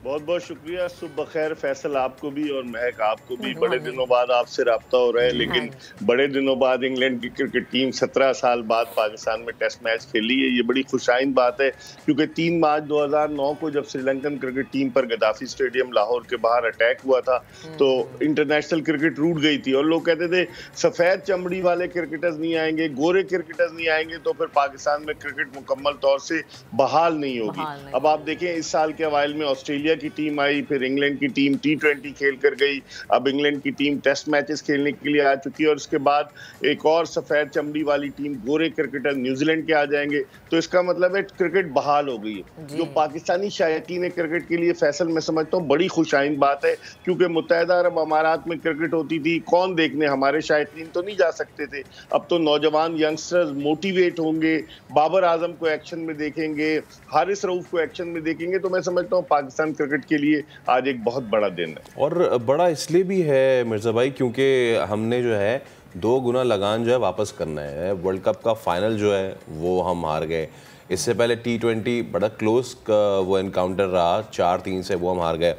बहुत बहुत शुक्रिया। सुबह खैर फैसल आपको भी और महक आपको भी। बड़े दिनों बाद आपसे रब्ता हो रहा है, लेकिन बड़े दिनों बाद इंग्लैंड की क्रिकेट टीम 17 साल बाद पाकिस्तान में टेस्ट मैच खेली है। ये बड़ी खुशाइन बात है, क्योंकि 3 मार्च 2009 को जब श्रीलंकन क्रिकेट टीम पर गद्दाफी स्टेडियम लाहौर के बाहर अटैक हुआ था, तो इंटरनेशनल क्रिकेट रूठ गई थी, और लोग कहते थे सफेद चमड़ी वाले क्रिकेटर्स नहीं आएंगे, गोरे क्रिकेटर्स नहीं आएंगे तो फिर पाकिस्तान में क्रिकेट मुकम्मल तौर से बहाल नहीं होगी। अब आप देखें, इस साल के अवाइल में ऑस्ट्रेलिया की टीम आई, फिर इंग्लैंड की टीम T20 खेल कर गई, अब इंग्लैंड की टीम टेस्ट मैचेस खेलने के लिए आ चुकी है, और उसके बाद एक और सफेद चमड़ी वाली टीम, गोरे क्रिकेटर न्यूजीलैंड के आ जाएंगे। तो इसका मतलब है क्रिकेट बहाल हो गई है, जो पाकिस्तानी शायकीन क्रिकेट के लिए फैसल मैं समझता हूँ बड़ी खुशाइन बात है, क्योंकि मुत्तहिदा अरब अमारात में क्रिकेट होती थी, कौन देखने, हमारे शायकीन तो नहीं जा सकते थे। अब तो नौजवान यंगस्टर्स मोटिवेट होंगे, बाबर आजम को एक्शन में देखेंगे, हारिस रऊफ को एक्शन में देखेंगे, तो मैं समझता हूँ पाकिस्तान क्रिकेट के लिए आज एक बहुत बड़ा दिन है। और बड़ा इसलिए भी है मिर्ज़ा भाई, क्योंकि हमने जो है 2 गुना लगान जो है वापस करना है। वर्ल्ड कप का फाइनल जो है वो हम हार गए, इससे पहले T20 बड़ा क्लोज वो एनकाउंटर रहा, 4-3 से वो हम हार गए।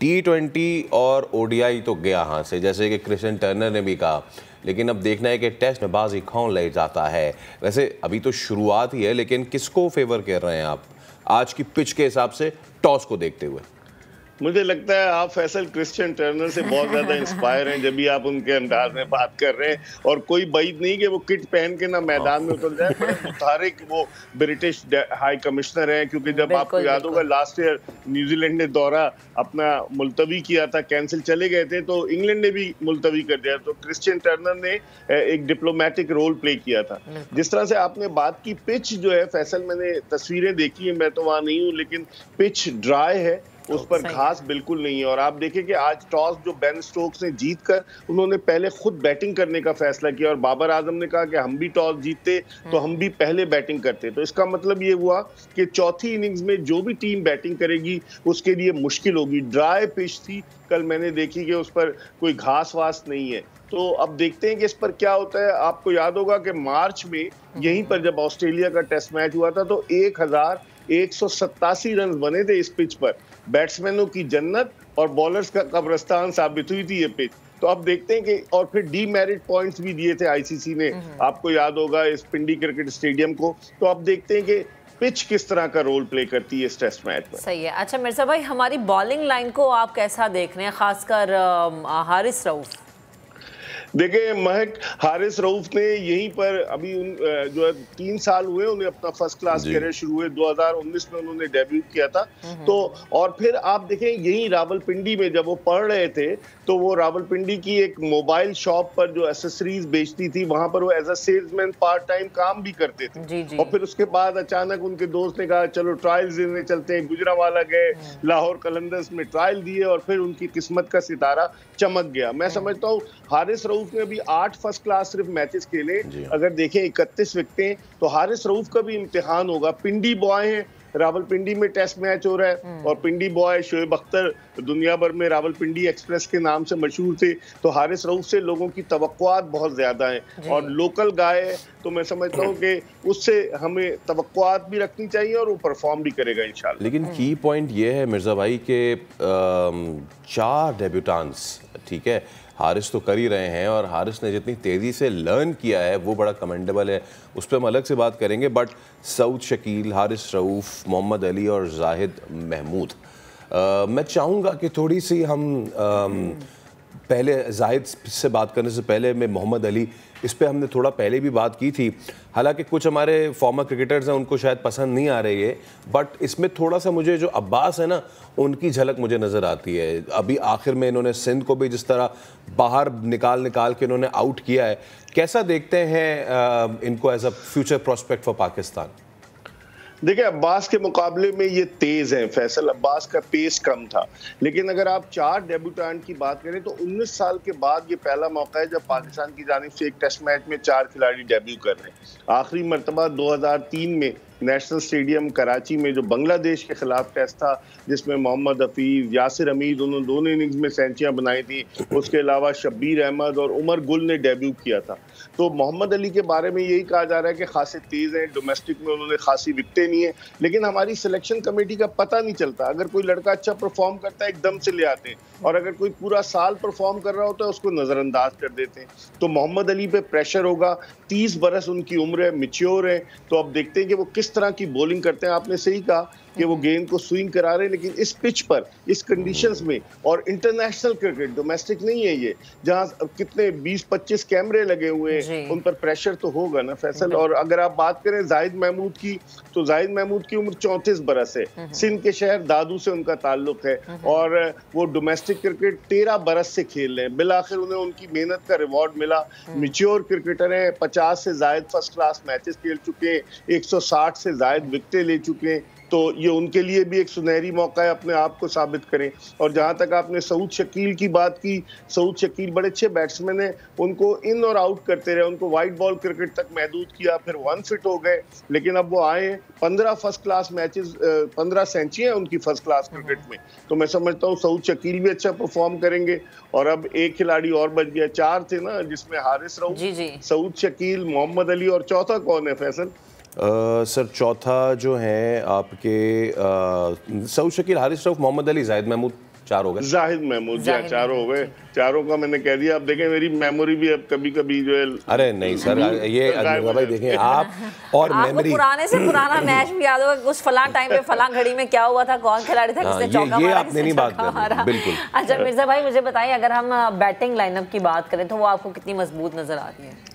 T20 और ODI तो गया हाथ से, जैसे कि क्रिश्चियन टर्नर ने भी कहा, लेकिन अब देखना है कि टेस्ट में बाजी कौन ले जाता है। वैसे अभी तो शुरुआत ही है, लेकिन किसको फेवर कर रहे हैं आप आज की पिच के हिसाब से, टॉस को देखते हुए? मुझे लगता है आप फैसल क्रिश्चियन टर्नर से बहुत ज्यादा इंस्पायर हैं जब भी आप उनके अंदाज में बात कर रहे हैं, और कोई बात नहीं कि वो किट पहन के ना मैदान में उतर जाए, बड़े मुतारिक वो ब्रिटिश हाई कमिश्नर हैं, क्योंकि जब आपको याद होगा लास्ट ईयर न्यूजीलैंड ने दौरा अपना मुलतवी किया था, कैंसिल चले गए थे, तो इंग्लैंड ने भी मुलतवी कर दिया, तो क्रिश्चियन टर्नर ने एक डिप्लोमेटिक रोल प्ले किया था। जिस तरह से आपने बात की, पिच जो है फैसल, मैंने तस्वीरें देखी है, मैं तो वहां नहीं हूँ, लेकिन पिच ड्राई है, उस पर घास बिल्कुल नहीं है। और आप देखें कि आज टॉस जो बेन स्टोक्स ने जीतकर, उन्होंने पहले खुद बैटिंग करने का फैसला किया, और बाबर आजम ने कहा कि हम भी टॉस जीतते तो हम भी पहले बैटिंग करते। तो इसका मतलब ये हुआ कि चौथी इनिंग्स में जो भी टीम बैटिंग करेगी उसके लिए मुश्किल होगी। ड्राई पिच थी, कल मैंने देखी कि उस पर कोई घास वास नहीं है। तो अब देखते हैं कि इस पर क्या होता है। आपको याद होगा कि मार्च में यहीं पर जब ऑस्ट्रेलिया का टेस्ट मैच हुआ था, तो 1187 रन बने थे इस पिच पर। बैट्समैनों की जन्नत और बॉलर्स का कब्रिस्तान साबित हुई थी ये पिच। तो अब देखते हैं कि, और फिर डीमेरिट पॉइंट्स भी दिए थे आईसीसी ने, आपको याद होगा, इस पिंडी क्रिकेट स्टेडियम को। तो अब देखते हैं कि पिच किस तरह का रोल प्ले करती है इस टेस्ट मैच में। सही है। अच्छा मिर्जा भाई, हमारी बॉलिंग लाइन को आप कैसा देख रहे हैं, खासकर हारिस रऊफ? देखिए महक, हारिस रऊफ ने यहीं पर अभी जो है 3 साल हुए उन्हें अपना फर्स्ट क्लास कैरियर शुरू हुए, 2019 में उन्होंने डेब्यू किया था। तो और फिर आप देखें यहीं रावलपिंडी में जब वो पढ़ रहे थे, तो वो रावलपिंडी की एक मोबाइल शॉप पर जो एसेसरीज बेचती थी, वहां पर वो as a salesman part time काम भी करते थे। और फिर उसके बाद अचानक उनके दोस्त ने कहा चलो ट्रायल्स देने चलते हैं, गुजरांवाला गए, लाहौर कलंदर्स में ट्रायल दिए, और फिर उनकी किस्मत का सितारा चमक गया। मैं समझता हूँ हारिस रऊफ रऊफ ने अभी 8 फर्स्ट क्लास सिर्फ मैचेस खेले। अगर देखें 31 विकेटें, तो हारिस रऊफ का भी इम्तिहान होगा। पिंडी बॉय हैं, रावलपिंडी में टेस्ट मैच हो रहा है और पिंडी बॉय शोएब अख्तर दुनिया भर में रावलपिंडी एक्सप्रेस के नाम से मशहूर थे, तो हारिस रऊफ से लोगों की तवक्कुआत बहुत ज्यादा हैं और लोकल गाय है, तो मैं समझता हूँ कि उससे हमें तवक्कुआत भी रखनी चाहिए और वो परफॉर्म भी करेगा इंशाल्लाह। लेकिन की पॉइंट ये है मिर्ज़ा भाई के 4 डेब्यूटांस, ठीक है, हारिस तो कर ही रहे हैं और हारिस ने जितनी तेज़ी से लर्न किया है वो बड़ा कमेंडेबल है, उस पर हम अलग से बात करेंगे। बट सऊद शकील, हारिस रऊफ, मोहम्मद अली और जाहिद महमूद, मैं चाहूँगा कि थोड़ी सी हम पहले जाहिद से बात करने से पहले मैं मोहम्मद अली, इस पे हमने थोड़ा पहले भी बात की थी, हालांकि कुछ हमारे फॉर्मर क्रिकेटर्स हैं उनको शायद पसंद नहीं आ रही है, बट इसमें थोड़ा सा मुझे जो अब्बास है ना उनकी झलक मुझे नज़र आती है। अभी आखिर में इन्होंने सिंध को भी जिस तरह बाहर निकाल के इन्होंने आउट किया है, कैसा देखते हैं इनको as a future prospect for Pakistan? देखिए, अब्बास के मुकाबले में ये तेज हैं। फैसल अब्बास का पेस कम था, लेकिन अगर आप 4 डेब्यूटेंट की बात करें तो 19 साल के बाद ये पहला मौका है जब पाकिस्तान की जानिब से एक टेस्ट मैच में 4 खिलाड़ी डेब्यू कर रहे हैं। आखिरी मरतबा 2003 में नेशनल स्टेडियम कराची में जो बांग्लादेश के खिलाफ टेस्ट था, जिसमें मोहम्मद हफीज, यासिर हमीद, उन्होंने दोनों इनिंग्स में सेंचुरियां बनाई थी। उसके अलावा शब्बीर अहमद और उमर गुल ने डेब्यू किया था। तो मोहम्मद अली के बारे में यही कहा जा रहा है कि खासे तेज हैं, डोमेस्टिक में उन्होंने खासी विकटें नहीं है, लेकिन हमारी सिलेक्शन कमेटी का पता नहीं चलता। अगर कोई लड़का अच्छा परफॉर्म करता है एकदम से ले आते हैं, और अगर कोई पूरा साल परफॉर्म कर रहा होता है उसको नजरअंदाज कर देते हैं। तो मोहम्मद अली पे प्रेशर होगा, 30 बरस उनकी उम्र है, मैच्योर है, तो अब देखते हैं कि वो किस तरह की बॉलिंग करते हैं। आपने सही कहा कि वो गेंद को स्विंग करा रहे हैं, लेकिन इस पिच पर, इस कंडीशंस में, और इंटरनेशनल क्रिकेट, डोमेस्टिक नहीं है ये, जहां कितने 20-25 कैमरे लगे हुए हैं, उन पर प्रेशर तो होगा ना फैसल। और अगर आप बात करें जाहिद महमूद की, तो जाहिद महमूद की उम्र 34 बरस है, सिंध के शहर दादू से उनका ताल्लुक है, और वो डोमेस्टिक क्रिकेट 13 बरस से खेल रहे हैं। बिलाखिर उन्हें उनकी मेहनत का रिवॉर्ड मिला। मैच्योर क्रिकेटर हैं, 50 से जायद फर्स्ट क्लास मैचेस खेल चुके हैं, 160 से जायद विकेटें ले चुके हैं, तो ये उनके लिए भी एक सुनहरी मौका है अपने आप को साबित करें। और जहां तक आपने सऊद शकील की बात की, सऊद शकील बड़े अच्छे बैट्समैन हैं, उनको इन और आउट करते रहे, उनको वाइट बॉल क्रिकेट तक महदूद किया, फिर 1 फिट हो गए, लेकिन अब वो आए 15 फर्स्ट क्लास मैचेस, 15 सेंचुरी है उनकी फर्स्ट क्लास क्रिकेट में। तो मैं समझता हूँ सऊद शकील भी अच्छा परफॉर्म करेंगे। और अब एक खिलाड़ी और बच गया, 4 थे ना, जिसमें हारिस रऊफ, सऊद शकील, मोहम्मद अली, और चौथा कौन है फैसल? सर चौथा जो है आपके सऊद शकील, हारिस रऊफ, मोहम्मद अली, जाहिद महमूद, 4 हो गए। जाहिद महमूद, 4 हो गए, चारों का मैंने कह दिया। अब देखें मेरी मेमोरी भी अब कभी कभी जो है, अरे नहीं सर, ये भाई देखें आप, और मेमोरी पुराने से पुराना मैच भी याद होगा, उस फलां टाइम पे फलां घड़ी में क्या हुआ था, कौन खिलाड़ी था किसने चौका मारा, आपने नहीं बात करनी, बिल्कुल। अच्छा मिर्जा भाई, मुझे बताइए, अगर हम बैटिंग लाइनअप की बात करें तो वो आपको कितनी मजबूत नजर आ रही है?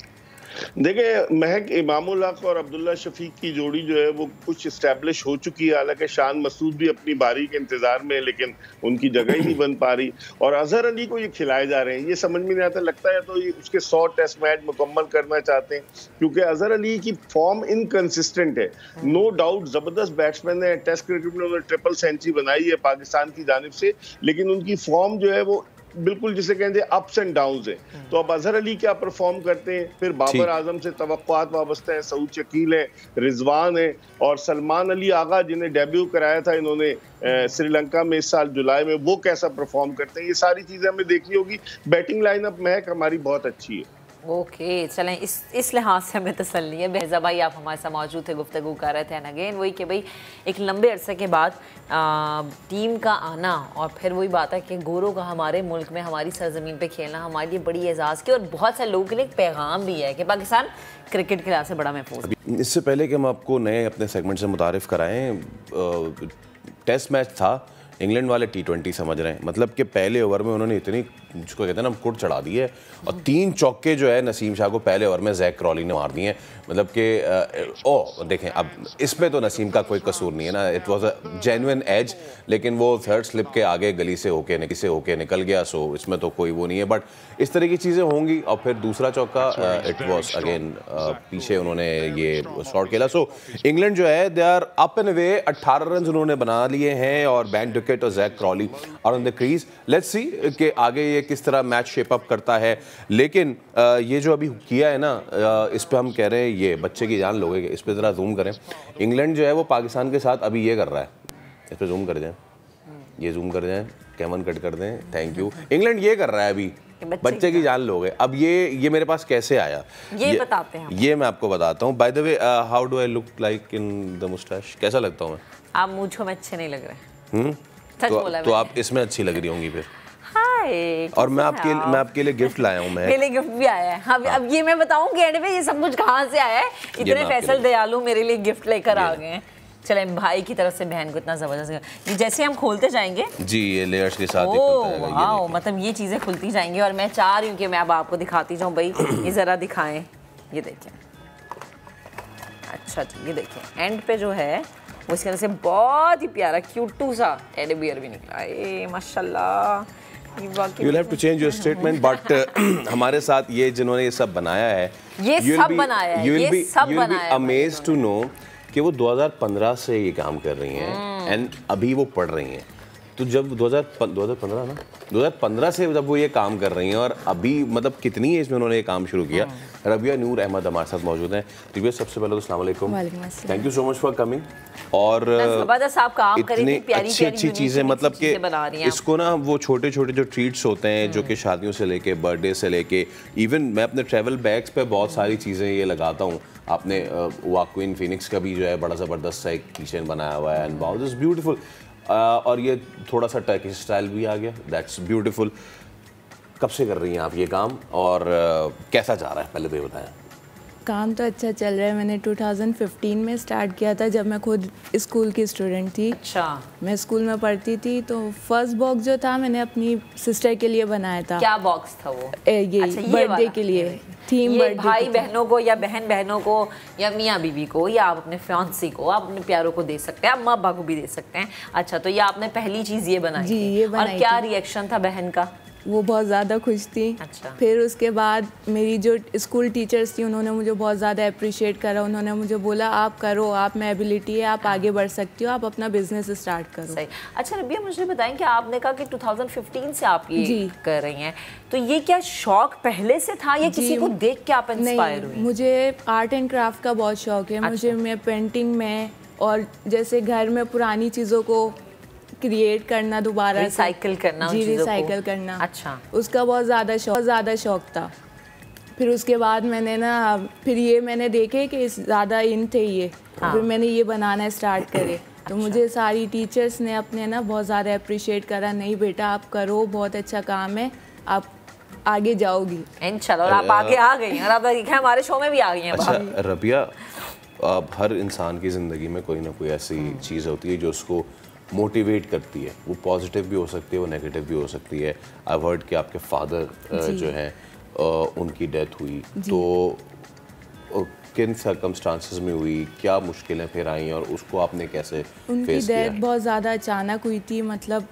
देखिए, महक इमामुल हक और अब्दुल्ला शफीक की जोड़ी जो है वो कुछ इस्टेब्लिश हो चुकी है। हालांकि शान मसूद भी अपनी बारी के इंतजार में है, लेकिन उनकी जगह ही नहीं बन पा रही। और अजहर अली को ये खिलाए जा रहे हैं, ये समझ में नहीं आता। लगता है तो ये उसके 100 टेस्ट मैच मुकम्मल करना चाहते हैं, क्योंकि अजहर अली की फॉर्म इनकंसिस्टेंट है। नो डाउट जबरदस्त बैट्समैन है, टेस्ट क्रिकेट में उन्होंने ट्रिपल सेंचुरी बनाई है पाकिस्तान की जानिब से, लेकिन उनकी फॉर्म जो है वो बिल्कुल जिसे कहते हैं अप्स एंड डाउन्स है। तो अब अजहर अली क्या परफॉर्म करते हैं, फिर बाबर आजम से तवक्कुआत वाबस्ता है, सऊद शकील है, रिजवान है, और सलमान अली आगा जिन्हें डेब्यू कराया था इन्होंने श्रीलंका में इस साल जुलाई में, वो कैसा परफॉर्म करते हैं। ये सारी चीजें हमें देखनी होगी। बैटिंग लाइनअप महक हमारी बहुत अच्छी है। ओके, चलें, इस लिहाज से हमें तसल्ली है। बेहजा भाई आप हमारे साथ मौजूद थे, गुफ्तगू कर रहे थे, एंड अगेन वही कि भाई एक लंबे अरसे के बाद टीम का आना, और फिर वही बात है कि गोरों का हमारे मुल्क में, हमारी सरजमीन पे खेलना हमारे लिए बड़ी एजाज़ की, और बहुत सारे लोगों के लिए एक पैगाम भी है कि पाकिस्तान क्रिकेट के लिहाज से बड़ा महफूज। इससे पहले कि हम आपको नए अपने सेगमेंट से मुतारिफ कराएँ, टेस्ट मैच था, इंग्लैंड वाले T20 समझ रहे हैं, मतलब कि पहले ओवर में उन्होंने इतनी, जिसको कहते हैं ना, कुट चढ़ा दी है, और 3 चौके जो है नसीम शाह को पहले ओवर में जैक क्रॉली ने मार दिए हैं। मतलब कि देखें, अब इसमें तो नसीम का कोई कसूर नहीं है ना, it was a genuine edge, लेकिन वो थर्ड स्लिप के आगे गली से होके निकल गया, सो इसमें तो कोई वो नहीं है। बट इस तरह की चीज़ें होंगी। और फिर दूसरा चौका इट वाज अगेन पीछे उन्होंने ये शॉट खेला। सो इंग्लैंड जो है they are up and away, 18 run उन्होंने बना लिए हैं, और बैन डिकेट और जैक क्रॉली और on the crease. Let's see कि आगे ये किस तरह मैच शेप अप करता है। लेकिन ये जो अभी किया है ना, इस पे हम कह रहे हैं ये बच्चे की जान लोगे। इस पे ज़रा जूम करें। इंग्लैंड जो है वो पाकिस्तान के साथ अभी ये कर रहा है, इस पे जूम कर जाएं, ये जूम कर जाएं, कैमन कट कर दें, थैंक यू। इंग्लैंड ये कर रहा है अभी, बच्चे की जान लोगे। अब ये मेरे पास कैसे आया ये बताते हैं, ये मैं आपको बताता हूँ। By the way, how do I look like in the moustache, कैसा लगता हूँ मैं? आप मुझे में अच्छे नहीं लग रहे। सच बोला तो आप इसमें अच्छी लग रही होंगी फिर। हाय, और मैं आपके लिए गिफ्ट लाया हूँ। मेरे लिए गिफ्ट भी आया है। अब ये मैं बताऊंगी एंड में ये सब कुछ कहाँ से आया है। इतने फैसल दयालु मेरे लिए गिफ्ट लेकर आ गए हैं। चले भाई की तरफ से बहन को इतना जबरदस्त, ये जैसे हम खोलते जाएंगे जी, ये लेयर्स के साथ ही खुलता जाएगा। ये मतलब ये चीजें खुलती जाएंगी और मैं चाह रही हूँ कि मैं अब आपको दिखाती जाऊँ। भाई ये जरा दिखाएं, ये देखें। अच्छा जी, ये देखें एंड पे जो है वो इसके अंदर से बहुत ही प्यारा क्यूटू सा टेडी बियर भी निकला है। माशाल्लाह, You'll have to change your statement, but हमारे साथ ये जिन्होंने ये सब बनाया है, ये सब बनाया है, ये सब बनाया है। Amazed to know कि वो 2015 से ये काम कर रही हैं एंड अभी वो पढ़ रही हैं। तो जब 2015 से जब वो ये काम कर रही हैं और अभी मतलब कितनी एज में उन्होंने ये काम शुरू किया। रबिया नूर अहमद हमारे साथ मौजूद हैं। रबिया, सबसे पहले तो अस्सलाम वालेकुम, thank you so much for coming. और इतनी अच्छी चीज़ें, मतलब कि इसको ना वो छोटे छोटे जो ट्रीट्स होते हैं जो कि शादियों से लेके बर्थडे से लेके इवन मैं अपने ट्रैवल बैग्स पे बहुत सारी चीज़ें ये लगाता हूँ। आपने वाक्विन फिनिक्स का भी जो है बड़ा ज़बरदस्त सा एक किचन बनाया हुआ है एंड बहुत ब्यूटीफुल। और ये थोड़ा सा टर्किश स्टाइल भी आ गया, दैट्स ब्यूटीफुल। कब से कर रही हैं आप ये काम और कैसा जा रहा है, पहले तो ये बताएं। काम तो अच्छा चल रहा है। मैंने 2015 में स्टार्ट किया था जब मैं खुद स्कूल की स्टूडेंट थी। अच्छा। मैं स्कूल में पढ़ती थी तो फर्स्ट बॉक्स जो था मैंने अपनी सिस्टर के लिए बनाया था। क्या बॉक्स था वो? ये अच्छा, बर्थडे के लिए थीम, बर्थडे भाई बहनों को या बहन बहनों को या मियाँ बीवी को या आप अपने फियांसी को, आप अपने प्यारों को दे सकते हैं, आप माँ बाप को भी दे सकते हैं। अच्छा, तो ये आपने पहली चीज़ ये बनाई जी, ये बनाई। और क्या रिएक्शन था बहन का? वो बहुत ज़्यादा खुश थी। अच्छा। फिर उसके बाद मेरी जो स्कूल टीचर्स थी उन्होंने मुझे बहुत ज़्यादा अप्रिशिएट करा। उन्होंने मुझे बोला आप करो, आप में एबिलिटी है, आप आगे बढ़ सकती हो, आप अपना बिजनेस स्टार्ट करो। सही। अच्छा रबिया, मुझे बताएं कि आपने कहा कि 2015 से आप ये कर रही हैं, तो ये क्या शौक पहले से था या किसी को देख के आप इंस्पायर हुई? मुझे आर्ट एंड क्राफ्ट का बहुत शौक है। मुझे मैं पेंटिंग में और जैसे घर में पुरानी चीज़ों को क्रिएट करना, दोबारा रिसाइकिल करना, जी रिसाइकिल करना, अच्छा, उसका बहुत ज़्यादा शौक था। फिर उसके बाद मैंने ना फिर ये मैंने देखे कि ज़्यादा इन थे ये, फिर मैंने ये बनाना स्टार्ट करे। तो मुझे सारी टीचर्स ने अपने ना बहुत ज़्यादा अप्रिशिएट करा, नहीं बेटा आप करो, बहुत अच्छा काम है, आप आगे जाओगी इंशाल्लाह। और आप आगे आ गई और आप हमारे शो में भी आ गई हैं। अच्छा रबिया, अब हर इंसान की ज़िंदगी में कोई ना कोई ऐसी चीज़ होती है जो उसको मोटिवेट करती है। वो पॉजिटिव भी हो सकती है, वो नेगेटिव भी हो सकती है। आई हर्ड कि आपके फादर जो हैं उनकी डेथ हुई, तो किन सर्कमस्टांसेस में हुई, क्या मुश्किलें फिर आई और उसको आपने कैसे उनकी डेथ बहुत ज़्यादा अचानक हुई थी, मतलब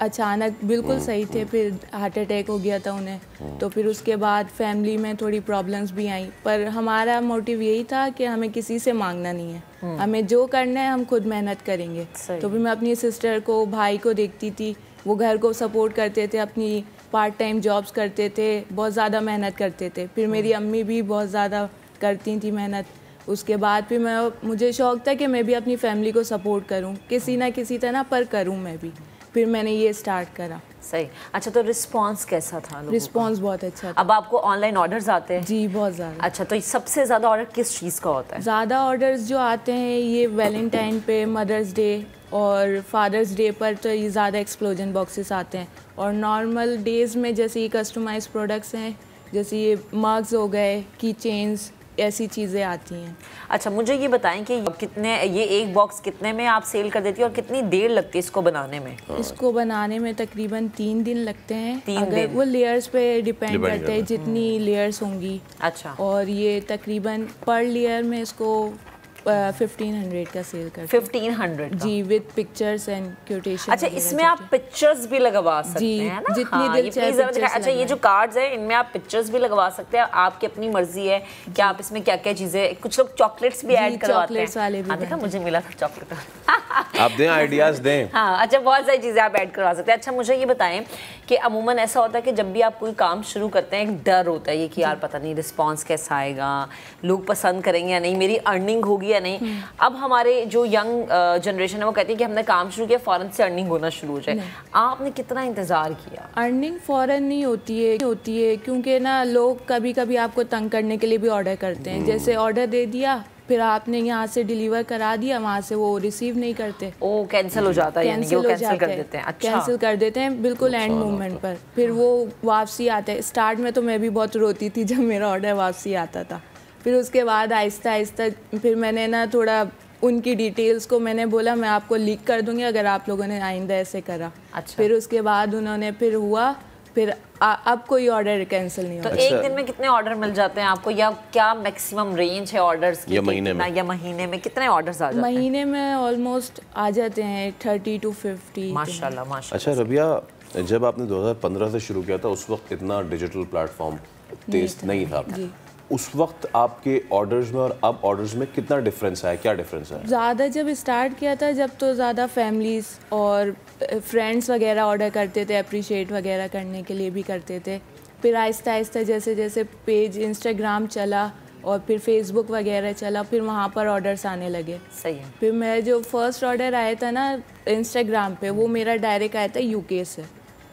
अचानक बिल्कुल सही थे, फिर हार्ट अटैक हो गया था उन्हें। तो फिर उसके बाद फैमिली में थोड़ी प्रॉब्लम्स भी आई, पर हमारा मोटिव यही था कि हमें किसी से मांगना नहीं है, हमें जो करना है हम खुद मेहनत करेंगे। तो फिर मैं अपनी सिस्टर को, भाई को देखती थी, वो घर को सपोर्ट करते थे, अपनी पार्ट टाइम जॉब्स करते थे, बहुत ज़्यादा मेहनत करते थे। फिर मेरी अम्मी भी बहुत ज़्यादा करती थी मेहनत। उसके बाद फिर मुझे शौक़ था कि मैं भी अपनी फैमिली को सपोर्ट करूं किसी ना किसी तरह, पर करूं मैं भी। फिर मैंने ये स्टार्ट करा। सही। अच्छा, तो रिस्पांस कैसा था? रिस्पांस बहुत अच्छा था। अब आपको ऑनलाइन ऑर्डर्स आते हैं? जी बहुत ज़्यादा। अच्छा, तो सबसे ज़्यादा ऑर्डर किस चीज़ का होता है? ज़्यादा ऑर्डर्स जो आते हैं ये वैलेंटाइन पे, मदर्स डे और फादर्स डे पर, तो ये ज़्यादा एक्सप्लोजन बॉक्सेस आते हैं। और नॉर्मल डेज़ में जैसे ये कस्टमाइज प्रोडक्ट्स हैं, जैसे ये मग्स हो गए, की चेन्स, ऐसी चीज़ें आती हैं। अच्छा, मुझे ये बताएं कि कितने, ये एक बॉक्स कितने में आप सेल कर देती है और कितनी देर लगती है इसको बनाने में? इसको बनाने में तकरीबन 3 दिन लगते हैं। 3 दिन? वो लेयर्स पे डिपेंड करता है, जितनी लेयर्स होंगी। अच्छा। और ये तकरीबन पर लेयर में इसको 1500 का सेल करते हैं। 1500 जी, विद पिक्चर्स एंड क्योटेशन। अच्छा, इसमें आप पिक्चर्स भी लगवा सकते हैं ना? जितनी दिल चाहे। अच्छा, ये जो कार्ड्स हैं इनमें आप पिक्चर्स भी लगवा सकते हैं, आपकी अपनी मर्जी है कि आप इसमें क्या क्या चीजें, कुछ लोग चॉकलेट्स भी ऐड करवाते हैं। देखा, मुझे मिला था चॉकलेट। आप दें, आइडियाज दें। हाँ, अच्छा, बहुत सारी चीजें आप ऐड करवा सकते हैं। अच्छा, मुझे ये बताएं कि अमूमन ऐसा होता है कि जब भी आप कोई काम शुरू करते हैं एक डर होता है ये कि यार पता नहीं रिस्पांस कैसा आएगा, लोग पसंद करेंगे या नहीं, मेरी अर्निंग होगी या नहीं। अब हमारे जो यंग जनरेशन है वो कहती है कि हमने काम शुरू किया फ़ौरन से अर्निंग होना शुरू हो जाए। आपने कितना इंतज़ार किया? अर्निंग फ़ौरन नहीं होती है क्योंकि ना लोग कभी कभी आपको तंग करने के लिए भी ऑर्डर करते हैं। जैसे ऑर्डर दे दिया, फिर आपने यहाँ से डिलीवर करा दिया, वहाँ से वो रिसीव नहीं करते, ओ कैंसिल हो जाता है, यानी कि वो कैंसिल कर देते हैं। अच्छा, कैंसिल कर देते हैं बिल्कुल एंड मोमेंट पर, फिर वो वापसी आता है। स्टार्ट में तो मैं भी बहुत रोती थी जब मेरा ऑर्डर वापसी आता था। फिर उसके बाद आहिस्ता आहिस्ता फिर मैंने ना थोड़ा उनकी डिटेल्स को मैंने बोला मैं आपको लीक कर दूंगी अगर आप लोगों ने आइंदा ऐसे करा। अच्छा। फिर उसके बाद उन्होंने फिर हुआ, फिर अब कोई ऑर्डर कैंसिल नहीं तो होता। एक दिन में कितने ऑर्डर मिल जाते हैं आपको, या क्या मैक्सिमम रेंज है ऑर्डर्स की? या महीने में कितने ऑर्डर्स आ जाते हैं? महीने में ऑलमोस्ट आ जाते हैं 30 to 50। माशाल्लाह माशाल्लाह। अच्छा रबिया, जब आपने 2015 से शुरू किया था उस वक्त इतना डिजिटल प्लेटफॉर्म तेज नहीं था, उस वक्त आपके ऑर्डर्स में और अब ऑर्डर्स में कितना डिफरेंस है? क्या डिफरेंस है? ज़्यादा जब स्टार्ट किया था जब तो ज़्यादा फैमिलीज़ और फ्रेंड्स वगैरह ऑर्डर करते थे, अप्रिशिएट वगैरह करने के लिए भी करते थे। फिर आहिस्ता आहिस्ता जैसे जैसे पेज इंस्टाग्राम चला और फिर फेसबुक वगैरह चला, फिर वहाँ पर ऑर्डर्स आने लगे। सही है। फिर मैं जो फर्स्ट ऑर्डर आया था ना इंस्टाग्राम पे, वो मेरा डायरेक्ट आया था यूके से।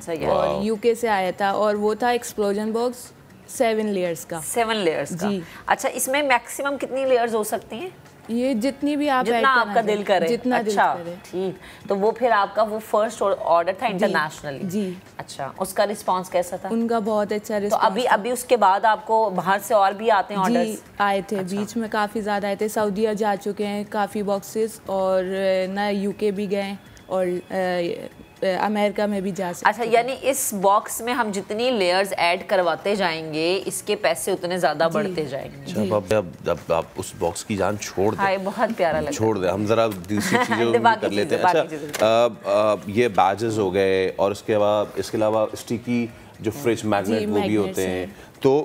सही है। और यूके से आया था और वो था एक्सप्लोजन बॉक्स 7 लेयर्स का। 7 लेयर्स का। जी। अच्छा, इसमें मैक्सिमम कितनी लेयर्स हो सकती हैं? ये जितनी भी आप जितना आपका दिल करे, जितना अच्छा, दिल करे। ठीक। तो वो फिर आपका वो फर्स्ट ऑर्डर था इंटरनेशनली? जी। अच्छा, उसका रिस्पांस कैसा था? उनका बहुत अच्छा तो रिस्पांस। अभी उसके बाद आपको बाहर से और भी आते हैं ऑर्डर्स? जी आए थे। अच्छा। बीच में काफ़ी ज़्यादा आए थे। सऊदीया जा चुके हैं काफ़ी बॉक्सेस, और ना यूके भी गए और अमेरिका में भी जा सकते। अच्छा, यानी इस बॉक्स में हम जितनी लेयर्स ऐड करवाते जाएंगे इसके पैसे उतने ज़्यादा बढ़ते जाएंगे। अब आप उस बॉक्स की जान छोड़ दें। हाय, बहुत प्यारा लगा। छोड़ दें, हम ज़रा दूसरी चीज़ें भी कर लेते हैं। अच्छा, ये बैजेस हो गए और इसके अलावा स्टिकी जो फ्रिज मैग्नेट वो भी होते हैं। तो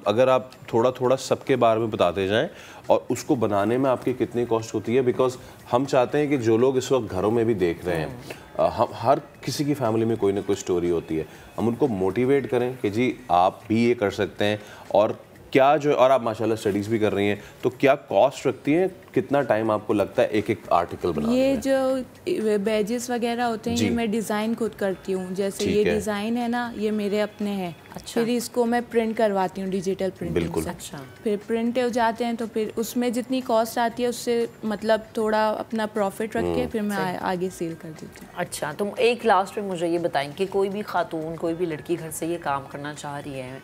अगर आप थोड़ा थोड़ा सबके बारे में बताते जाएं और उसको बनाने में आपकी कितनी कॉस्ट होती है, बिकॉज हम चाहते हैं कि जो लोग इस वक्त घरों में भी देख रहे हैं, हम हर किसी की फैमिली में कोई ना कोई स्टोरी होती है, हम उनको मोटिवेट करें कि जी आप भी ये कर सकते हैं। और क्या जो, और आप माशाल्लाह स्टडीज़ भी कर रही हैं, तो क्या कॉस्ट रखती हैं, कितना टाइम आपको लगता है एक एक आर्टिकल बनाने में? ये जो बैजेस वगैरह होते हैं ये मैं डिज़ाइन खुद करती हूँ। जैसे ये डिज़ाइन है ना, ये मेरे अपने हैं। अच्छा। फिर इसको मैं प्रिंट करवाती हूँ डिजिटल प्रिंटिंग से। अच्छा। फिर प्रिंट हो जाते हैं तो फिर उसमें जितनी कॉस्ट आती है उससे मतलब थोड़ा अपना प्रॉफिट रख के फिर मैं आगे सेल कर देती हूँ। अच्छा, तुम एक लास्ट में मुझे ये बताएं कि कोई भी खातून, कोई भी लड़की घर से ये काम करना चाह रही है,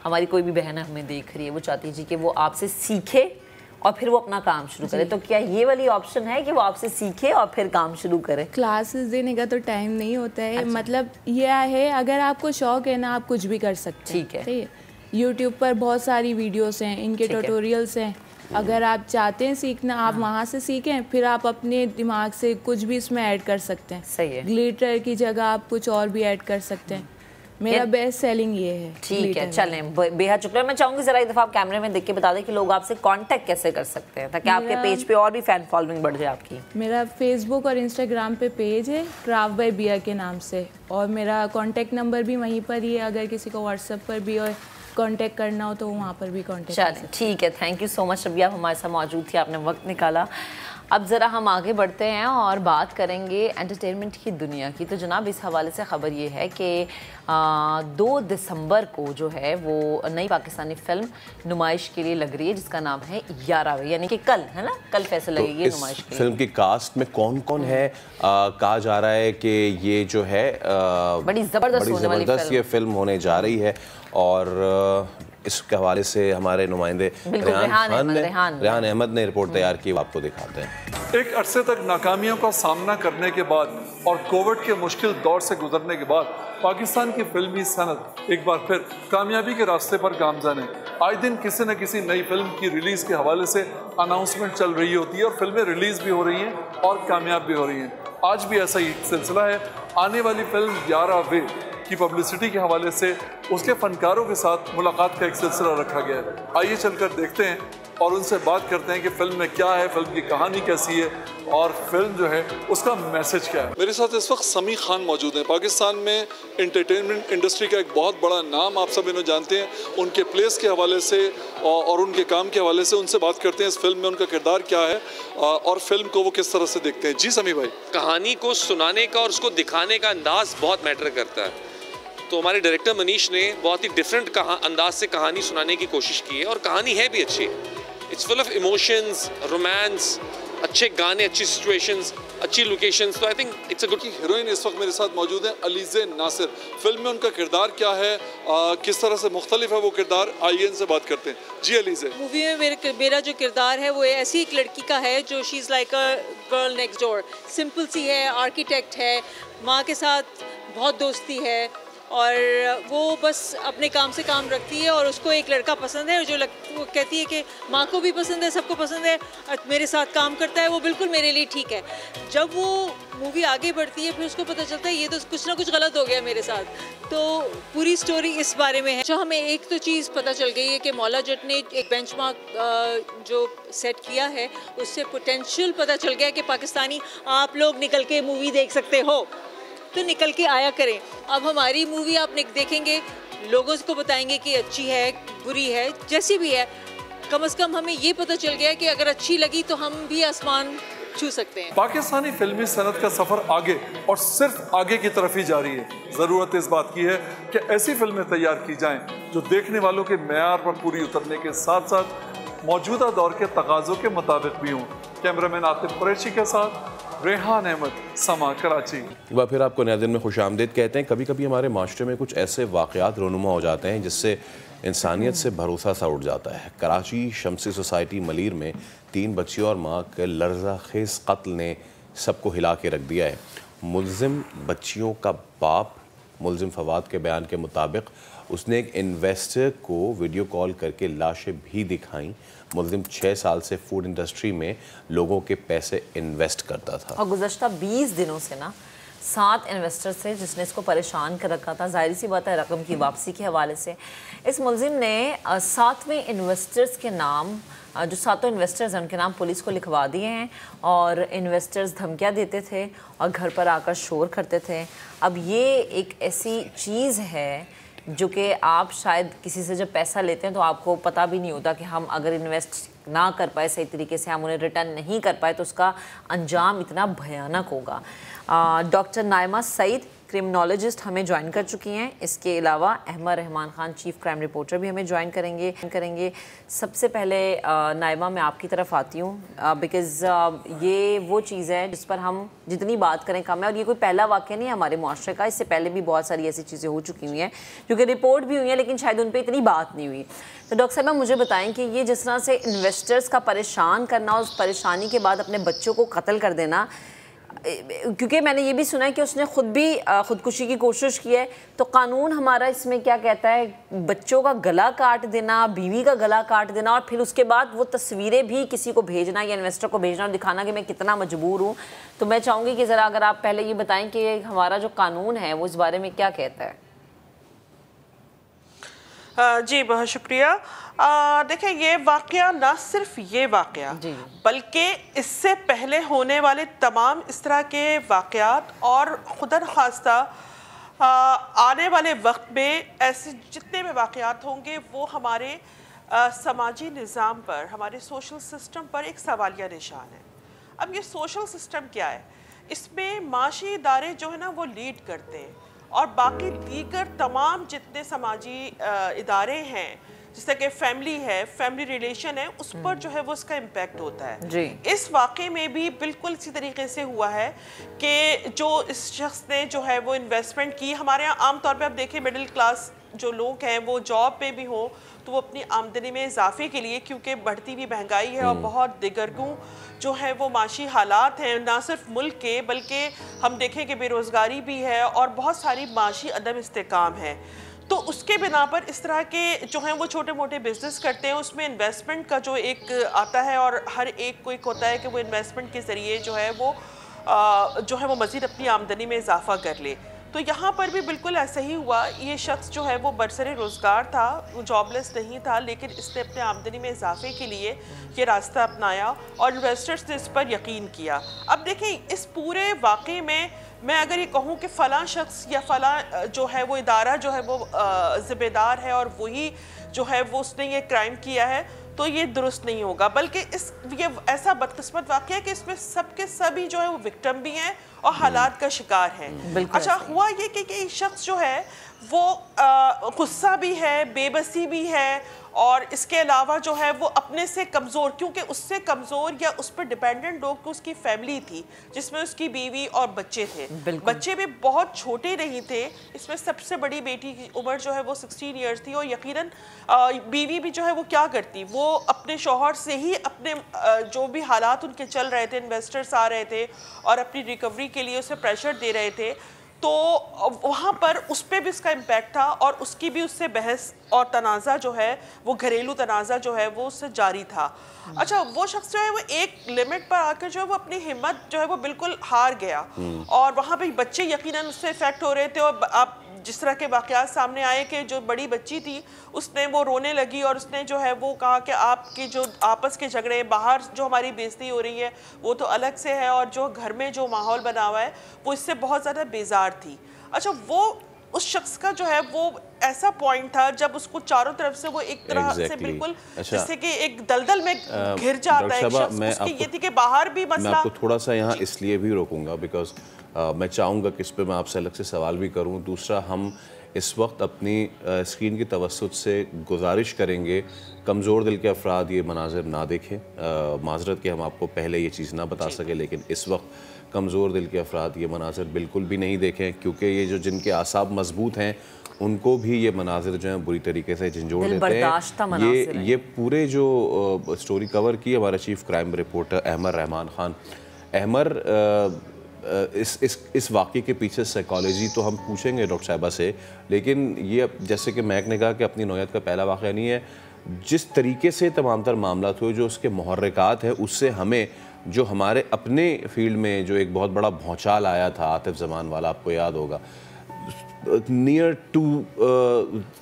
हमारी कोई भी बहन हमें देख रही है, वो चाहती है जी कि वो आपसे सीखे और फिर वो अपना काम शुरू करे, तो क्या ये वाली ऑप्शन है कि वो आपसे सीखे और फिर काम शुरू करे? क्लासेस देने का तो टाइम नहीं होता है। अच्छा। मतलब यह है, अगर आपको शौक है ना, आप कुछ भी कर सकते हैं। ठीक है। यूट्यूब पर बहुत सारी वीडियोस हैं, इनके ट्यूटोरियल्स हैं। अगर आप चाहते हैं सीखना, आप वहाँ से सीखें, फिर आप अपने दिमाग से कुछ भी इसमें ऐड कर सकते हैं। सही है। ग्लिटर की जगह आप कुछ और भी ऐड कर सकते हैं। मेरा बेस्ट सेलिंग ये है। ठीक है, चलें, बेहद शुक्रिया। मैं चाहूँगी ज़रा एक दफ़ा आप कैमरे में देख के बता दें कि लोग आपसे कांटेक्ट कैसे कर सकते हैं, ताकि आपके पेज पे और भी फैन फॉलोइंग बढ़ जाए आपकी। मेरा फेसबुक और इंस्टाग्राम पे पेज है क्राफ्ट बाय बिया के नाम से, और मेरा कांटेक्ट नंबर भी वहीं पर ही है। अगर किसी को व्हाट्सएप पर भी और कांटेक्ट करना हो तो वहाँ पर भी कांटेक्ट। चलें, ठीक है, thank you so much Rabia, आप हमारे साथ मौजूद थी, आपने वक्त निकाला। अब ज़रा हम आगे बढ़ते हैं और बात करेंगे एंटरटेनमेंट की दुनिया की। तो जनाब, इस हवाले से ख़बर ये है कि 2 दिसंबर को जो है वो नई पाकिस्तानी फ़िल्म नुमाइश के लिए लग रही है, जिसका नाम है 11वें, यानी कि कल, है ना, कल फैसला लगेगी तो नुमाइश के लिए। फिल्म की कास्ट में कौन कौन है? कहा जा रहा है कि ये जो है बड़ी ज़बरदस्त ये फिल्म होने जा रही है, और इसके हवाले से हमारे नुमाइंदे रेहान अहमद ने रिपोर्ट तैयार की, आपको दिखाते हैं। एक अरसे तक नाकामियों का सामना करने के बाद और कोविड के मुश्किल दौर से गुजरने के बाद पाकिस्तान की फिल्मी सनत एक बार फिर कामयाबी के रास्ते पर गामज़न है। आए दिन किसी न किसी नई फिल्म की रिलीज़ के हवाले से अनाउंसमेंट चल रही होती है और फिल्में रिलीज़ भी हो रही हैं और कामयाब भी हो रही हैं। आज भी ऐसा ही सिलसिला है। आने वाली फिल्म 11वें की पब्लिसिटी के हवाले से उसके फनकारों के साथ मुलाकात का एक सिलसिला रखा गया है। आइए चलकर देखते हैं और उनसे बात करते हैं कि फिल्म में क्या है, फिल्म की कहानी कैसी है और फिल्म जो है उसका मैसेज क्या है। मेरे साथ इस वक्त समी खान मौजूद हैं। पाकिस्तान में एंटरटेनमेंट इंडस्ट्री का एक बहुत बड़ा नाम, आप सब इन्हें जानते हैं। उनके प्लेस के हवाले से और उनके काम के हवाले से उनसे बात करते हैं इस फिल्म में उनका किरदार क्या है और फिल्म को वो किस तरह से देखते हैं। जी समी भाई। कहानी को सुनाने का और उसको दिखाने का अंदाज बहुत मैटर करता है। तो हमारे डायरेक्टर मनीष ने बहुत ही डिफरेंट अंदाज से कहानी सुनाने की कोशिश की है और कहानी है भी अच्छी। It's full of emotions, romance, अच्छे गाने, अच्छी सिचुएशंस, अच्छी लोकेशंस। तो I think it's a good. Heroine इस वक्त मेरे साथ मौजूद है अलीज़े नासिर। फिल्म में उनका किरदार क्या है, किस तरह से मुख्तलिफ है वो किरदार, आइए इनसे बात करते हैं। जी अलीज़े। मूवी में मेरा जो किरदार है वो ऐसी एक लड़की का है जो she is like a girl next door. Simple सी है, आर्किटेक्ट है, माँ के साथ बहुत दोस्ती है और वो बस अपने काम से काम रखती है और उसको एक लड़का पसंद है जो वो कहती है कि माँ को भी पसंद है, सबको पसंद है, मेरे साथ काम करता है, वो बिल्कुल मेरे लिए ठीक है। जब वो मूवी आगे बढ़ती है फिर उसको पता चलता है ये तो कुछ ना कुछ गलत हो गया मेरे साथ। तो पूरी स्टोरी इस बारे में है। जो हमें एक तो चीज़ पता चल गई है कि मौला जट ने एक बेंचमार्क जो सेट किया है उससे पोटेंशियल पता चल गया कि पाकिस्तानी आप लोग निकल के मूवी देख सकते हो, तो निकल के आया करें। अब हमारी मूवी आप देखेंगे, लोगों को बताएंगे कि अच्छी है, बुरी है, जैसी भी है, कम से कम हमें ये पता चल गया कि अगर अच्छी लगी तो हम भी आसमान छू सकते हैं। पाकिस्तानी फिल्मी सनत का सफर आगे और सिर्फ आगे की तरफ ही जारी है। जरूरत इस बात की है कि ऐसी फिल्में तैयार की जाएं जो देखने वालों के मेयार पर पूरी उतरने के साथ साथ मौजूदा दौर के तकाजों के मुताबिक भी हों। कैमरामैन आतिफ कुरैशी के साथ रेहान अहमद, समा, कराची। एक बार फिर आपको नया दिन में खुश आमदीद कहते हैं। कभी कभी हमारे माशरे में कुछ ऐसे वाक़यात रोनुमा हो जाते हैं जिससे इंसानियत से भरोसा सा उठ जाता है। कराची शमसी सोसाइटी मलीर में 3 बच्चियों और माँ के लर्जा खेज कत्ल ने सबको हिला के रख दिया है। मुल्ज़िम बच्चियों का बाप मुल्ज़िम फवाद के बयान के मुताबिक उसने एक इन्वेस्टर को वीडियो कॉल करके लाशें भी दिखाईं। मुल्ज़िम 6 साल से फूड इंडस्ट्री में लोगों के पैसे इन्वेस्ट करता था और गुज़श्ता 20 दिनों से ना 7 इन्वेस्टर्स थे जिसने इसको परेशान कर रखा था। जाहिर सी बात है रकम की वापसी के हवाले से इस मुल्ज़िम ने 7वें इन्वेस्टर्स के नाम, जो 7 इन्वेस्टर्स हैं उनके नाम पुलिस को लिखवा दिए हैं और इन्वेस्टर्स धमकियाँ देते थे और घर पर आकर शोर करते थे। अब ये एक ऐसी चीज़ है जो कि आप शायद किसी से जब पैसा लेते हैं तो आपको पता भी नहीं होता कि हम अगर इन्वेस्ट ना कर पाए सही तरीके से, हम उन्हें रिटर्न नहीं कर पाए तो उसका अंजाम इतना भयानक होगा। डॉक्टर नाइमा सईद क्रिमिनोलॉजिस्ट हमें ज्वाइन कर चुकी हैं। इसके अलावा Ahmad Rahman Khan chief crime reporter भी हमें ज्वाइन करेंगे। सबसे पहले नाइमा मैं आपकी तरफ आती हूँ बिकॉज़ ये वो चीज़ है जिस पर हम जितनी बात करें कम है और ये कोई पहला वाक़या नहीं है हमारे मुआशरे का। इससे पहले भी बहुत सारी ऐसी चीज़ें हो चुकी हुई हैं जो कि रिपोर्ट भी हुई हैं लेकिन शायद उन पर इतनी बात नहीं हुई। तो डॉक्टर साहब मुझे बताएं कि ये जिस तरह से इन्वेस्टर्स का परेशान करना और उस परेशानी के बाद अपने बच्चों को कत्ल कर देना, क्योंकि मैंने ये भी सुना है कि उसने खुद भी खुदकुशी की कोशिश की है, तो कानून हमारा इसमें क्या कहता है? बच्चों का गला काट देना, बीवी का गला काट देना और फिर उसके बाद वो तस्वीरें भी किसी को भेजना या इन्वेस्टर को भेजना और दिखाना कि मैं कितना मजबूर हूँ। तो मैं चाहूँगी कि ज़रा अगर आप पहले ये बताएं कि हमारा जो कानून है वो इस बारे में क्या कहता है। जी बहुत शुक्रिया। देखिए ये वाक़या ना सिर्फ ये वाक़या बल्कि इससे पहले होने वाले तमाम इस तरह के वाक़यात और खुदा न खास्ता आने वाले वक्त में ऐसे जितने भी वाक़यात होंगे वो हमारे समाजी निज़ाम पर, हमारे सोशल सिस्टम पर एक सवालिया निशान है। अब ये सोशल सिस्टम क्या है? इसमें माशी इदारे जो है ना वो लीड करते हैं और बाकी दीगर तमाम जितने समाजी इदारे हैं जैसे कि फैमिली है, फैमिली रिलेशन है, उस पर जो है वो उसका इम्पैक्ट होता है जी। इस वाक़े में भी बिल्कुल इसी तरीके से हुआ है कि जो इस शख्स ने जो है वो इन्वेस्टमेंट की। हमारे यहाँ आम तौर पे आप देखें मिडिल क्लास जो लोग हैं वो जॉब पे भी हो तो वो अपनी आमदनी में इजाफे के लिए, क्योंकि बढ़ती हुई महंगाई है और बहुत दिगरगू जो है वो माशी हालात हैं ना सिर्फ मुल्क के बल्कि हम देखें कि बेरोज़गारी भी है और बहुत सारी माशी अदम इस्तेकाम है। तो उसके बिना पर इस तरह के जो हैं वो छोटे मोटे बिजनेस करते हैं, उसमें इन्वेस्टमेंट का जो एक आता है और हर एक को एक होता है कि वो इन्वेस्टमेंट के ज़रिए जो है वो मज़ीद अपनी आमदनी में इजाफा कर ले। तो यहाँ पर भी बिल्कुल ऐसा ही हुआ। ये शख्स जो है वो बरसरे रोज़गार था, वो जॉबलेस नहीं था, लेकिन इसने अपने आमदनी में इजाफे के लिए ये रास्ता अपनाया और इन्वेस्टर्स ने इस पर यकीन किया। अब देखें, इस पूरे वाक़े में मैं अगर ये कहूँ कि फ़लाँ शख्स या फ़लाँ जो है वो इदारा जो है वो ज़िम्मेदार है और वही जो है वो उसने ये क्राइम किया है, तो ये दुरुस्त नहीं होगा। बल्कि ये ऐसा बदकिस्मत वाक़या है कि इसमें सबके सभी जो है वो विक्टिम भी हैं और हालात का शिकार हैं। अच्छा, हुआ ये कि शख्स जो है वो गुस्सा भी है, बेबसी भी है, और इसके अलावा जो है वो अपने से कमज़ोर, क्योंकि उससे कमज़ोर या उस पर डिपेंडेंट लोग तो उसकी फैमिली थी, जिसमें उसकी बीवी और बच्चे थे। बच्चे भी बहुत छोटे नहीं थे। इसमें सबसे बड़ी बेटी की उम्र जो है वो 16 ईयर्स थी, और यकीनन बीवी भी जो है वो क्या करती, वो अपने शौहर से ही अपने जो भी हालात उनके चल रहे थे, इन्वेस्टर्स आ रहे थे और अपनी रिकवरी के लिए उसे प्रेशर दे रहे थे, तो वहाँ पर उस पर भी इसका इम्पैक्ट था और उसकी भी उससे बहस और तनाज़ा जो है वो घरेलू तनाज़ा जो है वो उससे जारी था। अच्छा, वो शख्स जो है वो एक लिमिट पर आकर जो है वो अपनी हिम्मत जो है वो बिल्कुल हार गया, और वहाँ पे बच्चे यकीनन उससे इफेक्ट हो रहे थे। और आप जिस तरह के वाक़यात सामने आए कि जो बड़ी बच्ची थी उसने वो रोने लगी और उसने जो है वो कहा कि आपके जो आपस के झगड़े, बाहर जो हमारी बेइज्जती हो रही है वो तो अलग से है, और जो घर में जो माहौल बना हुआ है वो इससे बहुत ज़्यादा बेजार थी। अच्छा, वो उस शख्स का जो है वो ऐसा पॉइंट था जब उसको चारों तरफ से वो एक तरह से बिल्कुल जैसे कि एक दलदल में घिर जाता है एक शख्स। उसकी ये थी कि बाहर भी मसला। मैं आपको थोड़ा सा यहाँ इसलिए भी रोकूंगा बिकॉज मैं चाहूँगा कि इस पर मैं आपसे अलग से सवाल भी करूँ। दूसरा, हम इस वक्त अपनी स्क्रीन की तवस्सुत से गुजारिश करेंगे कमज़ोर दिल के अफराद ये मनाजिर ना देखें। माजरत के हम आपको पहले ये चीज़ ना बता सके, लेकिन इस वक्त कमज़ोर दिल के अफराद ये मनाजिर बिल्कुल भी नहीं देखें, क्योंकि ये जो जिनके आसाब मजबूत हैं उनको भी ये मनाजिर जो हैं बुरी तरीके से झंझोड़ देते हैं। ये पूरे जो स्टोरी कवर की हमारे chief crime reporter Ahmar Rahman Khan. Ahmar, इस वाक़े के पीछे साइकोलॉजी तो हम पूछेंगे डॉक्टर साहिबा से, लेकिन ये जैसे कि महक ने कहा कि अपनी नौयत का पहला वाक़या नहीं है। जिस तरीके से तमाम तर मामला हुए, जो उसके मुहर्रिकात हैं, उससे हमें जो हमारे अपने फील्ड में जो एक बहुत बड़ा भौचाल आया था आतिफ ज़मान वाला, आपको याद होगा, नियर टू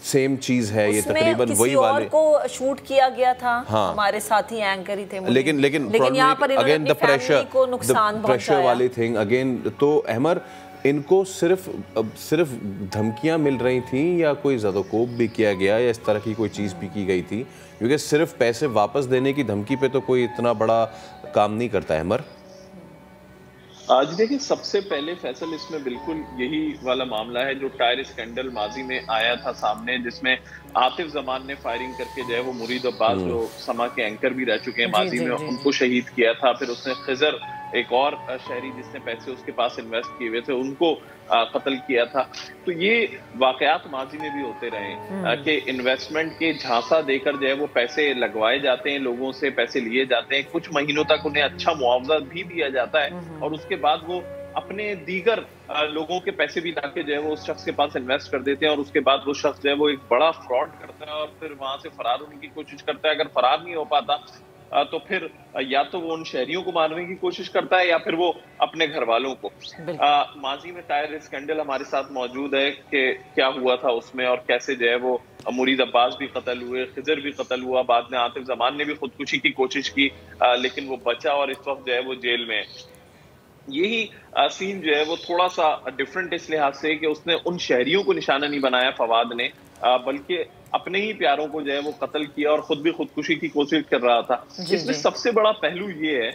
सेम चीज़ है ये, तकरीबन वही वाले को शूट किया गया था। हाँ, हमारे साथी एंकर ही थे, लेकिन यहाँ पर अगेन द प्रेशर वाली थिंग अगेन। तो अहमर, इनको सिर्फ धमकियां मिल रही थी या कोई ज़दोकोब भी किया गया या इस तरह की कोई चीज़ भी की गई थी? क्योंकि सिर्फ पैसे वापस देने की धमकी पे तो कोई इतना बड़ा काम नहीं करता अहमर। आज देखिए, सबसे पहले फैसल इसमें बिल्कुल यही वाला मामला है जो टायर स्कैंडल माजी में आया था सामने, जिसमें आतिफ जमान ने फायरिंग करके जो है वो मुरीद अब्बास जो समा के एंकर भी रह चुके हैं माजी में, उनको शहीद किया था। फिर उसने खिजर, एक और शहरी जिसने पैसे उसके पास इन्वेस्ट किए हुए थे, उनको कत्ल किया था। तो ये वाकयात माजी में भी होते रहे कि इन्वेस्टमेंट के झांसा देकर जो है वो पैसे लगवाए जाते हैं, लोगों से पैसे लिए जाते हैं, कुछ महीनों तक उन्हें अच्छा मुआवजा भी दिया जाता है, और उसके बाद वो अपने दीगर लोगों के पैसे भी लाके जो है वो उस शख्स के पास इन्वेस्ट कर देते हैं, और उसके बाद वो शख्स जो है वो एक बड़ा फ्रॉड करता है और फिर वहां से फरार होने की कोशिश करता है। अगर फरार नहीं हो पाता तो फिर या तो वो उन शहरियों को मारने की कोशिश करता है या फिर वो अपने घर वालों को। माजी में टायर स्कैंडल हमारे साथ मौजूद है कि क्या हुआ था उसमें और कैसे जो है वो मुरीद अब्बास भी कत्ल हुए, खिजर भी कत्ल हुआ, बाद में आतिफ जमान ने भी खुदकुशी की कोशिश की लेकिन वो बचा और इस वक्त जो है वो जेल में। यही सीन जो है वो थोड़ा सा डिफरेंट इस लिहाज से कि उसने उन शहरियों को निशाना नहीं बनाया फवाद ने, बल्कि अपने ही प्यारों को जो है वो कत्ल किया और खुद भी खुदकुशी की कोशिश कर रहा था। इसमें सबसे बड़ा पहलू ये है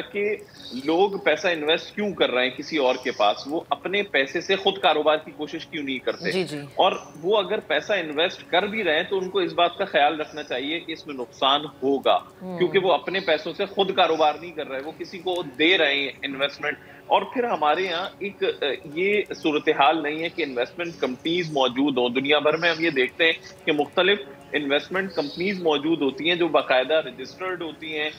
कि लोग पैसा इन्वेस्ट क्यों कर रहे हैं किसी और के पास, वो अपने पैसे से खुद कारोबार की कोशिश क्यों नहीं करते। और वो अगर पैसा इन्वेस्ट कर भी रहे हैं तो उनको इस बात का ख्याल रखना चाहिए कि इसमें नुकसान होगा, क्योंकि वो अपने पैसों से खुद कारोबार नहीं कर रहे, वो किसी को दे रहे हैं इन्वेस्टमेंट। और फिर हमारे यहाँ एक ये सूरत हाल नहीं है कि इन्वेस्टमेंट कंपनीज मौजूद हो। दुनिया भर में हम ये देखते हैं कि मुख्तलिफ इन्वेस्टमेंट कंपनीज मौजूद होती हैं जो बाकायदा रजिस्टर्ड होती हैं,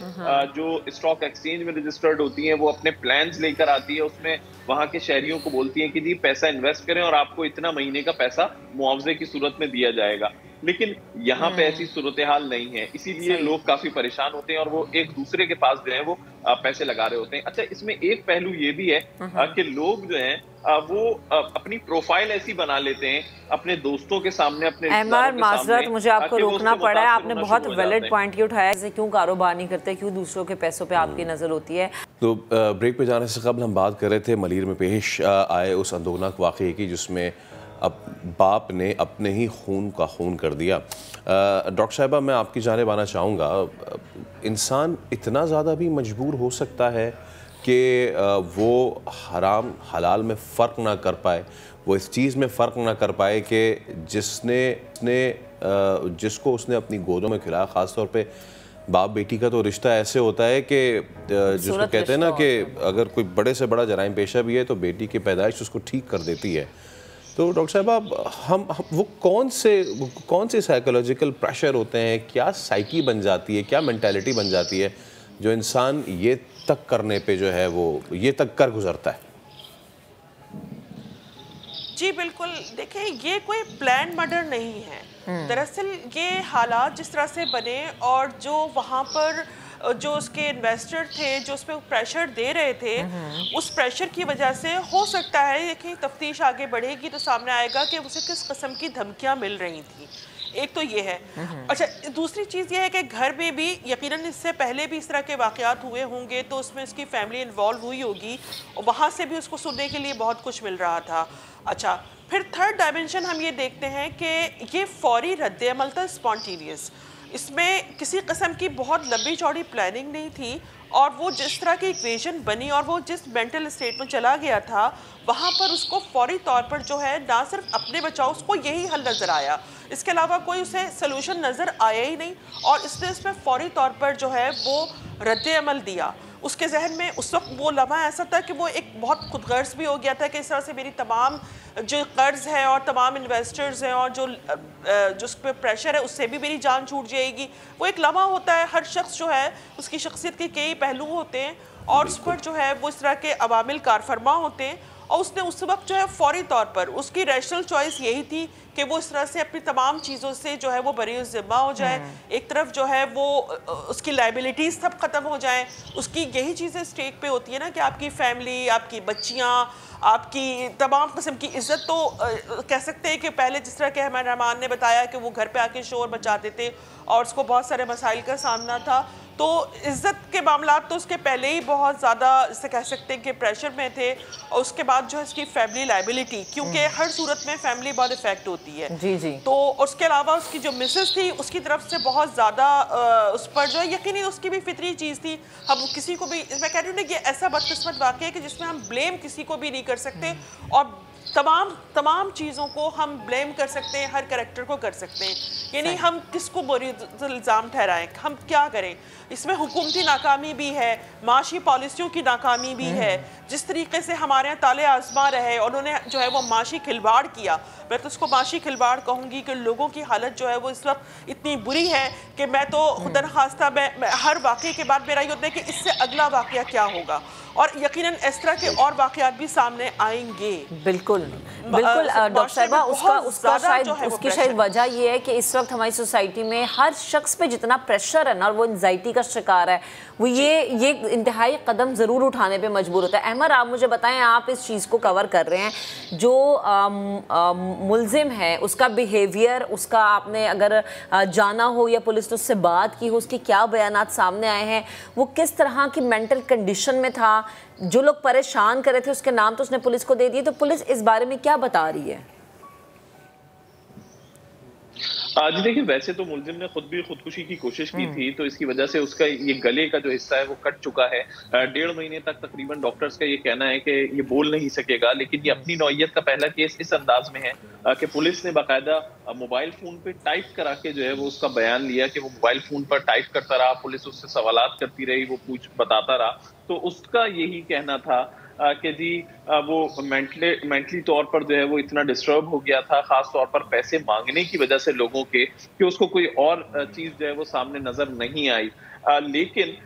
जो स्टॉक एक्सचेंज में रजिस्टर्ड होती हैं। वो अपने प्लान्स लेकर आती है, उसमें वहाँ के शहरियों को बोलती हैं कि जी पैसा इन्वेस्ट करें और आपको इतना महीने का पैसा मुआवजे की सूरत में दिया जाएगा। लेकिन यहाँ पे ऐसी सूरत हाल नहीं है, इसीलिए लोग काफी परेशान होते हैं और वो एक दूसरे के पास जो है वो पैसे लगा रहे होते हैं। अच्छा, इसमें एक पहलू ये भी है कि लोग जो हैं वो अपनी प्रोफाइल ऐसी बना लेते हैं अपने दोस्तों के सामने, अपने अहमर माजरत, मुझे आपको रोकना पड़ा है, आपने बहुत वैलिड पॉइंट ही उठाया है, क्यों कारोबार नहीं करते, क्यों दूसरों के पैसों पे आपकी नज़र होती है। तो ब्रेक पे जाने से कबल हम बात कर रहे थे मलीर में पेश आए उस अंदोनाक वाक़े की जिसमें अब बाप ने अपने ही खून का खून कर दिया। डॉक्टर साहिबा, मैं आपकी जानिब आना चाहूँगा, इंसान इतना ज़्यादा भी मजबूर हो सकता है कि वो हराम हलाल में फ़र्क ना कर पाए, वो इस चीज़ में फ़र्क ना कर पाए कि जिसको उसने अपनी गोदों में खिलाया, ख़ास तौर पे बाप बेटी का तो रिश्ता ऐसे होता है कि जिसको कहते हैं ना कि अगर कोई बड़े से बड़ा जराइम पेशा भी है तो बेटी की पैदाइश उसको ठीक कर देती है। तो डॉक्टर साहब, हम वो कौन से साइकोलॉजिकल प्रेशर होते हैं, क्या साइकी बन जाती है, क्या मेंटालिटी बन जाती है जो इंसान ये तक करने पे जो है वो ये तक कर गुजरता है? जी बिल्कुल, देखिए ये कोई प्लान मर्डर नहीं है। दरअसल ये हालात जिस तरह से बने और जो वहाँ पर जो उसके इन्वेस्टर थे जो उस पर प्रेशर दे रहे थे, उस प्रेशर की वजह से हो सकता है कि तफ्तीश आगे बढ़ेगी तो सामने आएगा कि उसे किस किस्म की धमकियाँ मिल रही थी। एक तो ये है। अच्छा, दूसरी चीज़ ये है कि घर में भी यकीनन इससे पहले भी इस तरह के वाक़यात हुए होंगे तो उसमें उसकी फैमिली इन्वॉल्व हुई होगी और वहाँ से भी उसको सुनने के लिए बहुत कुछ मिल रहा था। अच्छा, फिर थर्ड डायमेंशन हम ये देखते हैं कि ये फौरी रद्द-ए-अमल था, स्पॉन्टेनियस। इसमें किसी किस्म की बहुत लंबी चौड़ी प्लानिंग नहीं थी और वो जिस तरह की इक्वेशन बनी और वो जिस मेंटल स्टेट में चला गया था वहाँ पर उसको फौरी तौर पर जो है ना सिर्फ अपने बचाओ, उसको यही हल नज़र आया, इसके अलावा कोई उसे सलूशन नज़र आया ही नहीं और इसने इसमें फौरी तौर पर जो है वो रद्द-ए-अमल दिया। उसके जहन में उस वक्त वो लम्हा ऐसा था कि वो एक बहुत खुदगर्ज भी हो गया था कि इस तरह से मेरी तमाम जो कर्ज है और तमाम इन्वेस्टर्स हैं और जो उस पर प्रेशर है उससे भी मेरी जान छूट जाएगी। वो एक लम्हा होता है, हर शख्स जो है उसकी शख्सियत के कई पहलू होते हैं और उस पर जो है वो इस तरह के अवामिल कारफरमा होते हैं और उसने उस वक्त जो है फौरी तौर पर उसकी रैशनल चॉइस यही थी कि वो इस तरह से अपनी तमाम चीज़ों से जो है वो बरी ज़िम्मा हो जाए। एक तरफ जो है वो उसकी लाइबिलिटीज़ सब ख़त्म हो जाए, उसकी यही चीज़ें स्टेक पे होती है ना कि आपकी फैमिली, आपकी बच्चियाँ, आपकी तमाम किस्म की इज़्ज़त। तो कह सकते हैं कि पहले जिस तरह के हमारे रहमान ने बताया कि वो घर पे आके शोर मचाते थे और उसको बहुत सारे मसाइल का सामना था, तो इज़्ज़त के मामला तो उसके पहले ही बहुत ज़्यादा इसे कह सकते हैं कि प्रेशर में थे और उसके बाद जो है उसकी फैमिली लाइबिलिटी, क्योंकि हर सूरत में फैमिली बहुत इफेक्ट होती है। जी। तो उसके अलावा उसकी जो मिसेस थी उसकी तरफ से बहुत ज़्यादा उस पर जो है यकीनी उसकी भी फितरी चीज़ थी। हम किसी को भी, मैं कह रही हूँ ना, ये ऐसा बदकिस्मत वाक़या है कि जिसमें हम ब्लेम किसी को भी नहीं कर सकते और तमाम चीज़ों को हम ब्लेम कर सकते हैं, हर कैरेक्टर को कर सकते हैं, यानी हम किसको बुरी इल्ज़ाम ठहराएं, हम क्या करें। इसमें हुकूमती नाकामी भी है, माशी पॉलिसियों की नाकामी भी है, जिस तरीके से हमारे यहाँ ताले आजमा रहे उन्होंने जो है वो माशी खिलवाड़ किया। मैं तो उसको माशी खिलवाड़ कहूँगी कि लोगों की हालत जो है वो इस वक्त इतनी बुरी है कि मैं तो खुदा न खास्ता मैं हर वाक़े के बाद मेरा ये होता है कि इससे अगला वाक़या क्या होगा और यकीनन इस तरह के और वाक़यात भी सामने आएंगे। बिल्कुल डॉक्टर साहिबा, उसका शायद उसकी शायद वजह ये है कि इस वक्त हमारी सोसाइटी में हर शख्स पे जितना प्रेशर है ना और वो एंजाइटी का शिकार है, वो ये इंतहाई कदम ज़रूर उठाने पे मजबूर होता है। अहमद, आप मुझे बताएं, आप इस चीज़ को कवर कर रहे हैं, जो मुल्जिम है उसका बिहेवियर, उसका आपने अगर जाना हो या पुलिस ने उससे बात की हो, उसके क्या बयानात सामने आए हैं, वो किस तरह की मेंटल कंडीशन में था, जो लोग परेशान कर रहे थे उसके नाम तो उसने पुलिस को दे दिए, तो पुलिस इस बारे में क्या बता रही है? आज देखिए, वैसे तो मुलजिम ने खुद भी खुदकुशी की कोशिश की थी, तो इसकी वजह से उसका ये गले का जो हिस्सा है वो कट चुका है। 1.5 महीने तक तकरीबन डॉक्टर्स का ये कहना है कि ये बोल नहीं सकेगा, लेकिन ये अपनी नौइयत का पहला केस इस अंदाज में है कि पुलिस ने बाकायदा मोबाइल फोन पे टाइप करा के जो है वो उसका बयान लिया कि वो मोबाइल फोन पर टाइप करता रहा, पुलिस उससे सवालात करती रही, वो बताता रहा। तो उसका यही कहना था कि जी वो मेंटली तौर पर जो है वो इतना डिस्टर्ब हो गया था, खास तौर पर पैसे मांगने की वजह से लोगों के, कि उसको कोई और चीज जो है वो सामने नजर नहीं आई। लेकिन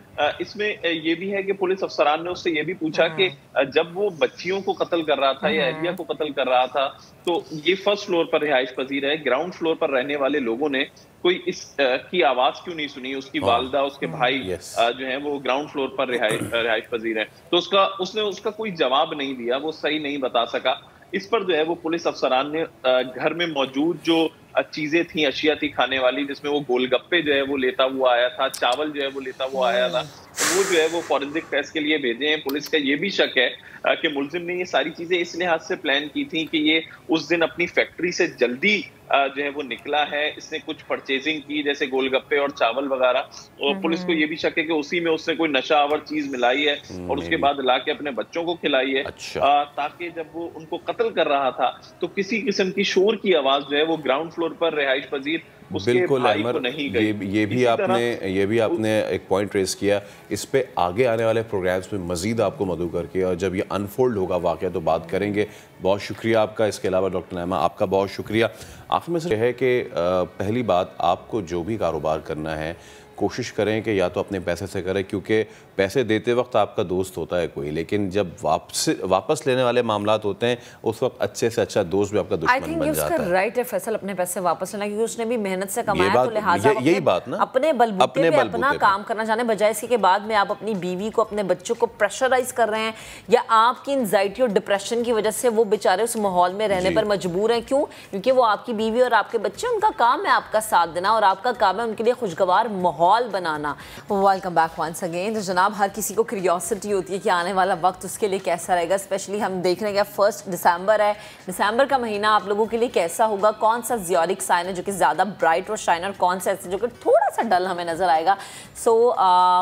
इसमें ये भी है कि पुलिस अफसरान ने उससे ये भी पूछा कि जब वो बच्चियों को कत्ल कर रहा था या अहलिया को कत्ल कर रहा था तो ये फर्स्ट फ्लोर पर रिहाइश पजीर है, ग्राउंड फ्लोर पर रहने वाले लोगों ने कोई इस की आवाज क्यों नहीं सुनी? उसकी वालदा, उसके भाई जो है वो ग्राउंड फ्लोर पर रिहाइश पजीर है, तो उसने उसका कोई जवाब नहीं दिया, वो सही नहीं बता सका। इस पर जो है वो पुलिस अफसरान ने घर में मौजूद जो चीजें थी, अशिया थी खाने वाली, जिसमें वो गोलगप्पे जो है वो लेता हुआ आया था, चावल जो है वो लेता हुआ आया था, वो जो है वो फॉरेंसिक टेस्ट के लिए भेजे हैं। पुलिस का ये भी शक है कि मुलजिम ने ये सारी चीजें इस लिहाज से प्लान की थी कि ये उस दिन अपनी फैक्ट्री से जल्दी जो है वो निकला है, इसने कुछ परचेजिंग की जैसे गोलगप्पे और चावल वगैरह, और पुलिस को ये भी शक है कि उसी में उसने कोई नशावर चीज मिलाई है और उसके बाद ला के अपने बच्चों को खिलाई है, ताकि जब वो उनको कत्ल कर रहा था तो किसी किस्म की शोर की आवाज जो है वो ग्राउंड फ्लोर पर रिहाइश पजीर बिल्कुल अमर, ये भी आपने एक पॉइंट रेस किया। इस पे आगे आने वाले प्रोग्राम्स में मजीद आपको मदऊ करके और जब ये अनफोल्ड होगा वाक़या तो बात करेंगे। बहुत शुक्रिया आपका। इसके अलावा डॉक्टर नईमा आपका बहुत शुक्रिया। आखिर में से है कि पहली बात, आपको जो भी कारोबार करना है कोशिश करें कि या तो अपने पैसे से करें, क्योंकि पैसे देते वक्त आपका दोस्त होता है कोई, लेकिन जब वापस लेने वाले मामलात होते हैं उस वक्त अच्छे से अच्छा दोस्त भी आपका दुश्मन बन जाता है। राइट है फैसल अपने पैसे वापस लेना, क्योंकि उसने भी मेहनत से कमाया, तो लिहाजा यही बात ना, अपने बलबूते पे अपना काम करना चाहने बजाय इसके बाद में आप अपनी बीवी को, अपने बच्चों को प्रेशराइज कर रहे हैं, या आपकी एंजाइटी और डिप्रेशन की वजह से वो बेचारे उस माहौल में रहने पर मजबूर हैं। क्यों? क्योंकि वो आपकी बीवी और आपके बच्चे, उनका काम है आपका साथ देना और आपका काम है उनके लिए खुशगवार माहौल बनाना। Welcome back once again. तो जनाब, हर किसी को क्यूरियोसिटी होती है कि आने वाला वक्त उसके लिए कैसा रहेगा। स्पेशली हम देख रहे हैं कि 1 दिसंबर है, दिसंबर का महीना आप लोगों के लिए कैसा होगा, कौन सा ज़ियोडिक साइन है जो कि ज़्यादा ब्राइट और शाइन, और कौन सा ऐसे जो कि थोड़ा सा डल हमें नज़र आएगा। सो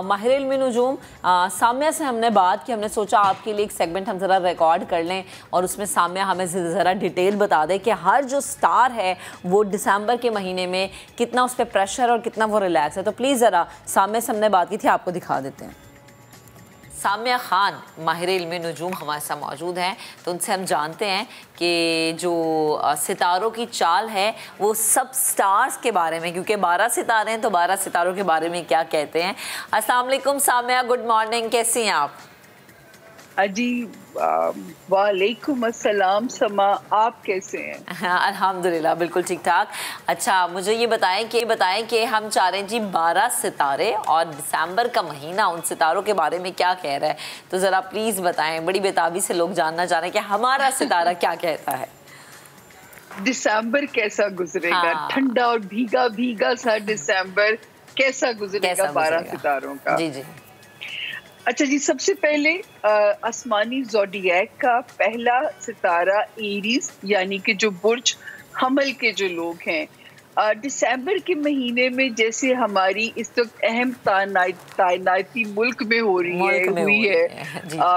माहिर इल्म नुजूम साम्या से हमने बात की, हमने सोचा आपके लिए एक सेगमेंट हम ज़रा रिकॉर्ड कर लें और उसमें साम्या हमें ज़रा डिटेल बता दें कि हर जो स्टार है वो दिसंबर के महीने में कितना उस पर प्रेशर और कितना वो रिलैक्स है। तो प्लीज़ ज़रा साम्या से हमने बात की थी, आपको दिखा देते हैं। साम्या खान माहिर इल्म नुजूम हमारे साथ मौजूद हैं, तो उनसे हम जानते हैं कि जो सितारों की चाल है वो सब स्टार्स के बारे में, क्योंकि 12 सितारे हैं तो 12 सितारों के बारे में क्या कहते हैं। अस्सलाम वालेकुम साम्या, गुड मॉर्निंग, कैसी हैं आप? जी वालेकुम अस्सलाम समा, आप कैसे हैं? अल्हम्दुलिल्लाह बिल्कुल ठीक ठाक। अच्छा, मुझे ये बताएं कि हम चाह रहे हैं जी 12 सितारे और दिसंबर का महीना उन सितारों के बारे में क्या कह रहा है, तो ज़रा प्लीज़ बताएं। बड़ी बेताबी से लोग जानना चाह रहे हैं कि हमारा सितारा क्या कहता है। दिसंबर कैसा गुजरेगा? ठंडा और भीगा भीगा सा दिसंबर कैसा गुजरेगा 12 सितारों का? जी जी। अच्छा जी, सबसे पहले आसमानी ज़ोडिएक का पहला सितारा एरीज, यानी कि जो बुर्ज हमल के जो लोग हैं, दिसंबर के महीने में जैसे हमारी इस वक्त अहम तैनाती मुल्क में हुई है,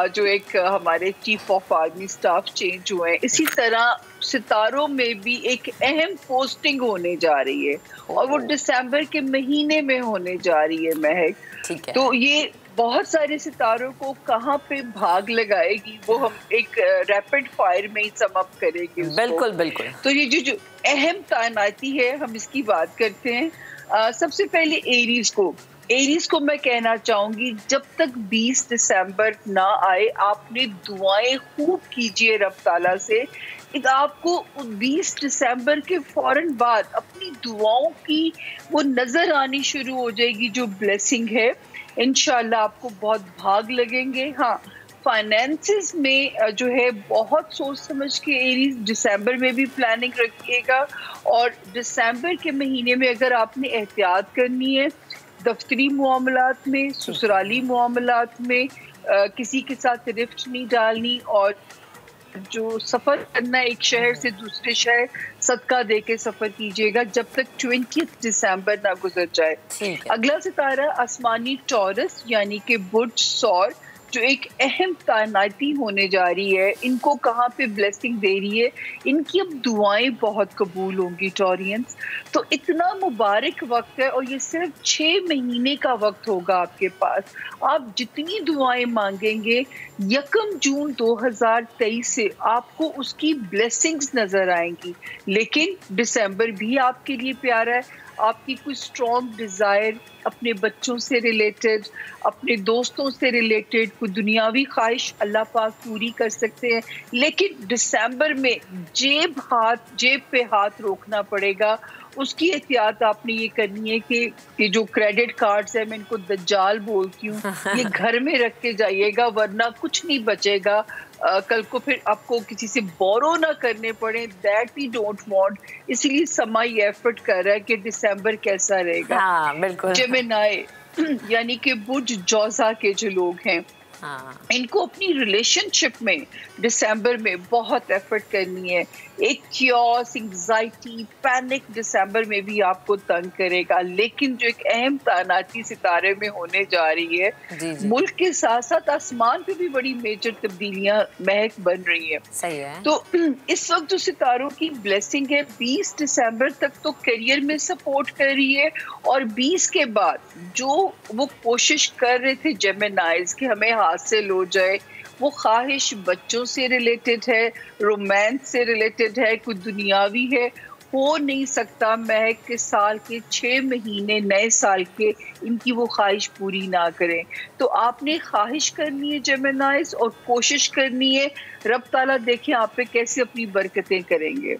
जो एक हमारे chief of army staff change हुए हैं, इसी तरह सितारों में भी एक अहम पोस्टिंग होने जा रही है और वो दिसंबर के महीने में होने जा रही है महक। तो ये बहुत सारे सितारों को कहाँ पे भाग लगाएगी वो हम एक रैपिड फायर में ही सम अप करेंगे। बिल्कुल बिल्कुल। तो ये जो अहम तैनाती है हम इसकी बात करते हैं। सबसे पहले एरीज को मैं कहना चाहूंगी, जब तक 20 दिसंबर ना आए आपने दुआएं खूब कीजिए रब ताला से। आपको 20 दिसंबर के फौरन बाद अपनी दुआओं की वो नजर आनी शुरू हो जाएगी, जो ब्लेसिंग है इंशाल्लाह आपको बहुत भाग लगेंगे। हाँ, फाइनेंसेस में जो है बहुत सोच समझ के एरीज दिसंबर में भी प्लानिंग रखिएगा, और दिसंबर के महीने में अगर आपने एहतियात करनी है दफ्तरी मामलात में, ससुराली मामलात में, किसी के साथ रिफ्ट नहीं डालनी, और जो सफ़र करना एक शहर से दूसरे शहर सदका दे के सफ़र कीजिएगा जब तक 20 दिसंबर ना गुजर जाए। अगला सितारा आसमानी टॉरस यानी कि बुर्ज सौर, जो एक अहम तैनाती होने जा रही है। इनको कहाँ पे ब्लेसिंग दे रही है, इनकी अब दुआएं बहुत कबूल होंगी टॉरियंस। तो इतना मुबारक वक्त है और ये सिर्फ 6 महीने का वक्त होगा आपके पास। आप जितनी दुआएं मांगेंगे 1 जून 2023 से आपको उसकी ब्लेसिंग्स नजर आएंगी। लेकिन दिसंबर भी आपके लिए प्यारा है, आपकी कोई स्ट्रॉन्ग डिज़ायर अपने बच्चों से रिलेटेड, अपने दोस्तों से रिलेटेड, कोई दुनियावी ख्वाहिश अल्लाह पाक पूरी कर सकते हैं। लेकिन दिसंबर में जेब पे हाथ रोकना पड़ेगा। उसकी एहतियात आपने ये करनी है कि ये जो क्रेडिट कार्ड्स है, मैं इनको दज्जाल बोलती हूँ, ये घर में रख के जाइएगा, वरना कुछ नहीं बचेगा। कल को फिर आपको किसी से बोरो ना करने पड़े, दैट वी डोंट वांट। इसलिए समा ये एफर्ट कर रहा है कि दिसंबर कैसा रहेगा। हाँ, बिल्कुल। जेमिनाई यानी कि बुर्ज जौजा के जो लोग हैं, इनको अपनी रिलेशनशिप में दिसंबर में बहुत एफर्ट करनी है। एक क्योस, एंग्जाइटी, पैनिक दिसंबर में भी आपको तंग करेगा। लेकिन जो एक अहम तानाती सितारे में होने जा रही है, मुल्क के साथ साथ आसमान पे भी बड़ी मेजर तब्दीलियां महक बन रही है। सही है। तो इस वक्त जो सितारों की ब्लेसिंग है 20 दिसंबर तक तो करियर में सपोर्ट कर रही है, और 20 के बाद जो वो कोशिश कर रहे थे जेमिनाइज कि हमें हासिल हो जाए, वो ख्वाहिश बच्चों से रिलेटेड है, रोमांस से रिलेटेड है, कोई दुनियावी है, हो नहीं सकता महक के साल के 6 महीने नए साल के इनकी वो ख्वाहिश पूरी ना करें। तो आपने ख्वाहिश करनी है जेमिनाइज, और कोशिश करनी है, रब ताला देखें आप पे कैसे अपनी बरकतें करेंगे।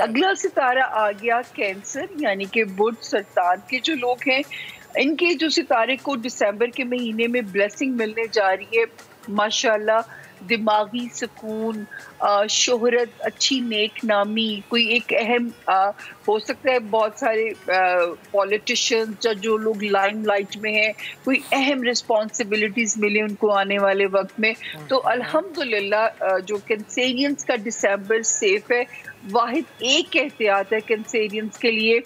अगला सितारा आ गया कैंसर यानी कि बुर्ज सरतान के जो लोग हैं, इनके जो सितारे को दिसंबर के महीने में ब्लेसिंग मिलने जा रही है। माशाल्लाह दिमागी सुकून, शोहरत, अच्छी नेक नामी, कोई एक अहम हो सकता है, बहुत सारे पॉलिटिशियंस जो लोग लाइमलाइट में हैं, कोई अहम रिस्पॉन्सिबिलिटीज़ मिले उनको आने वाले वक्त में। तो अल्हम्दुलिल्लाह जो कैंसेरियंस का दिसंबर सेफ है। वाहिद एक एहतियात है कैंसेरियंस के लिए,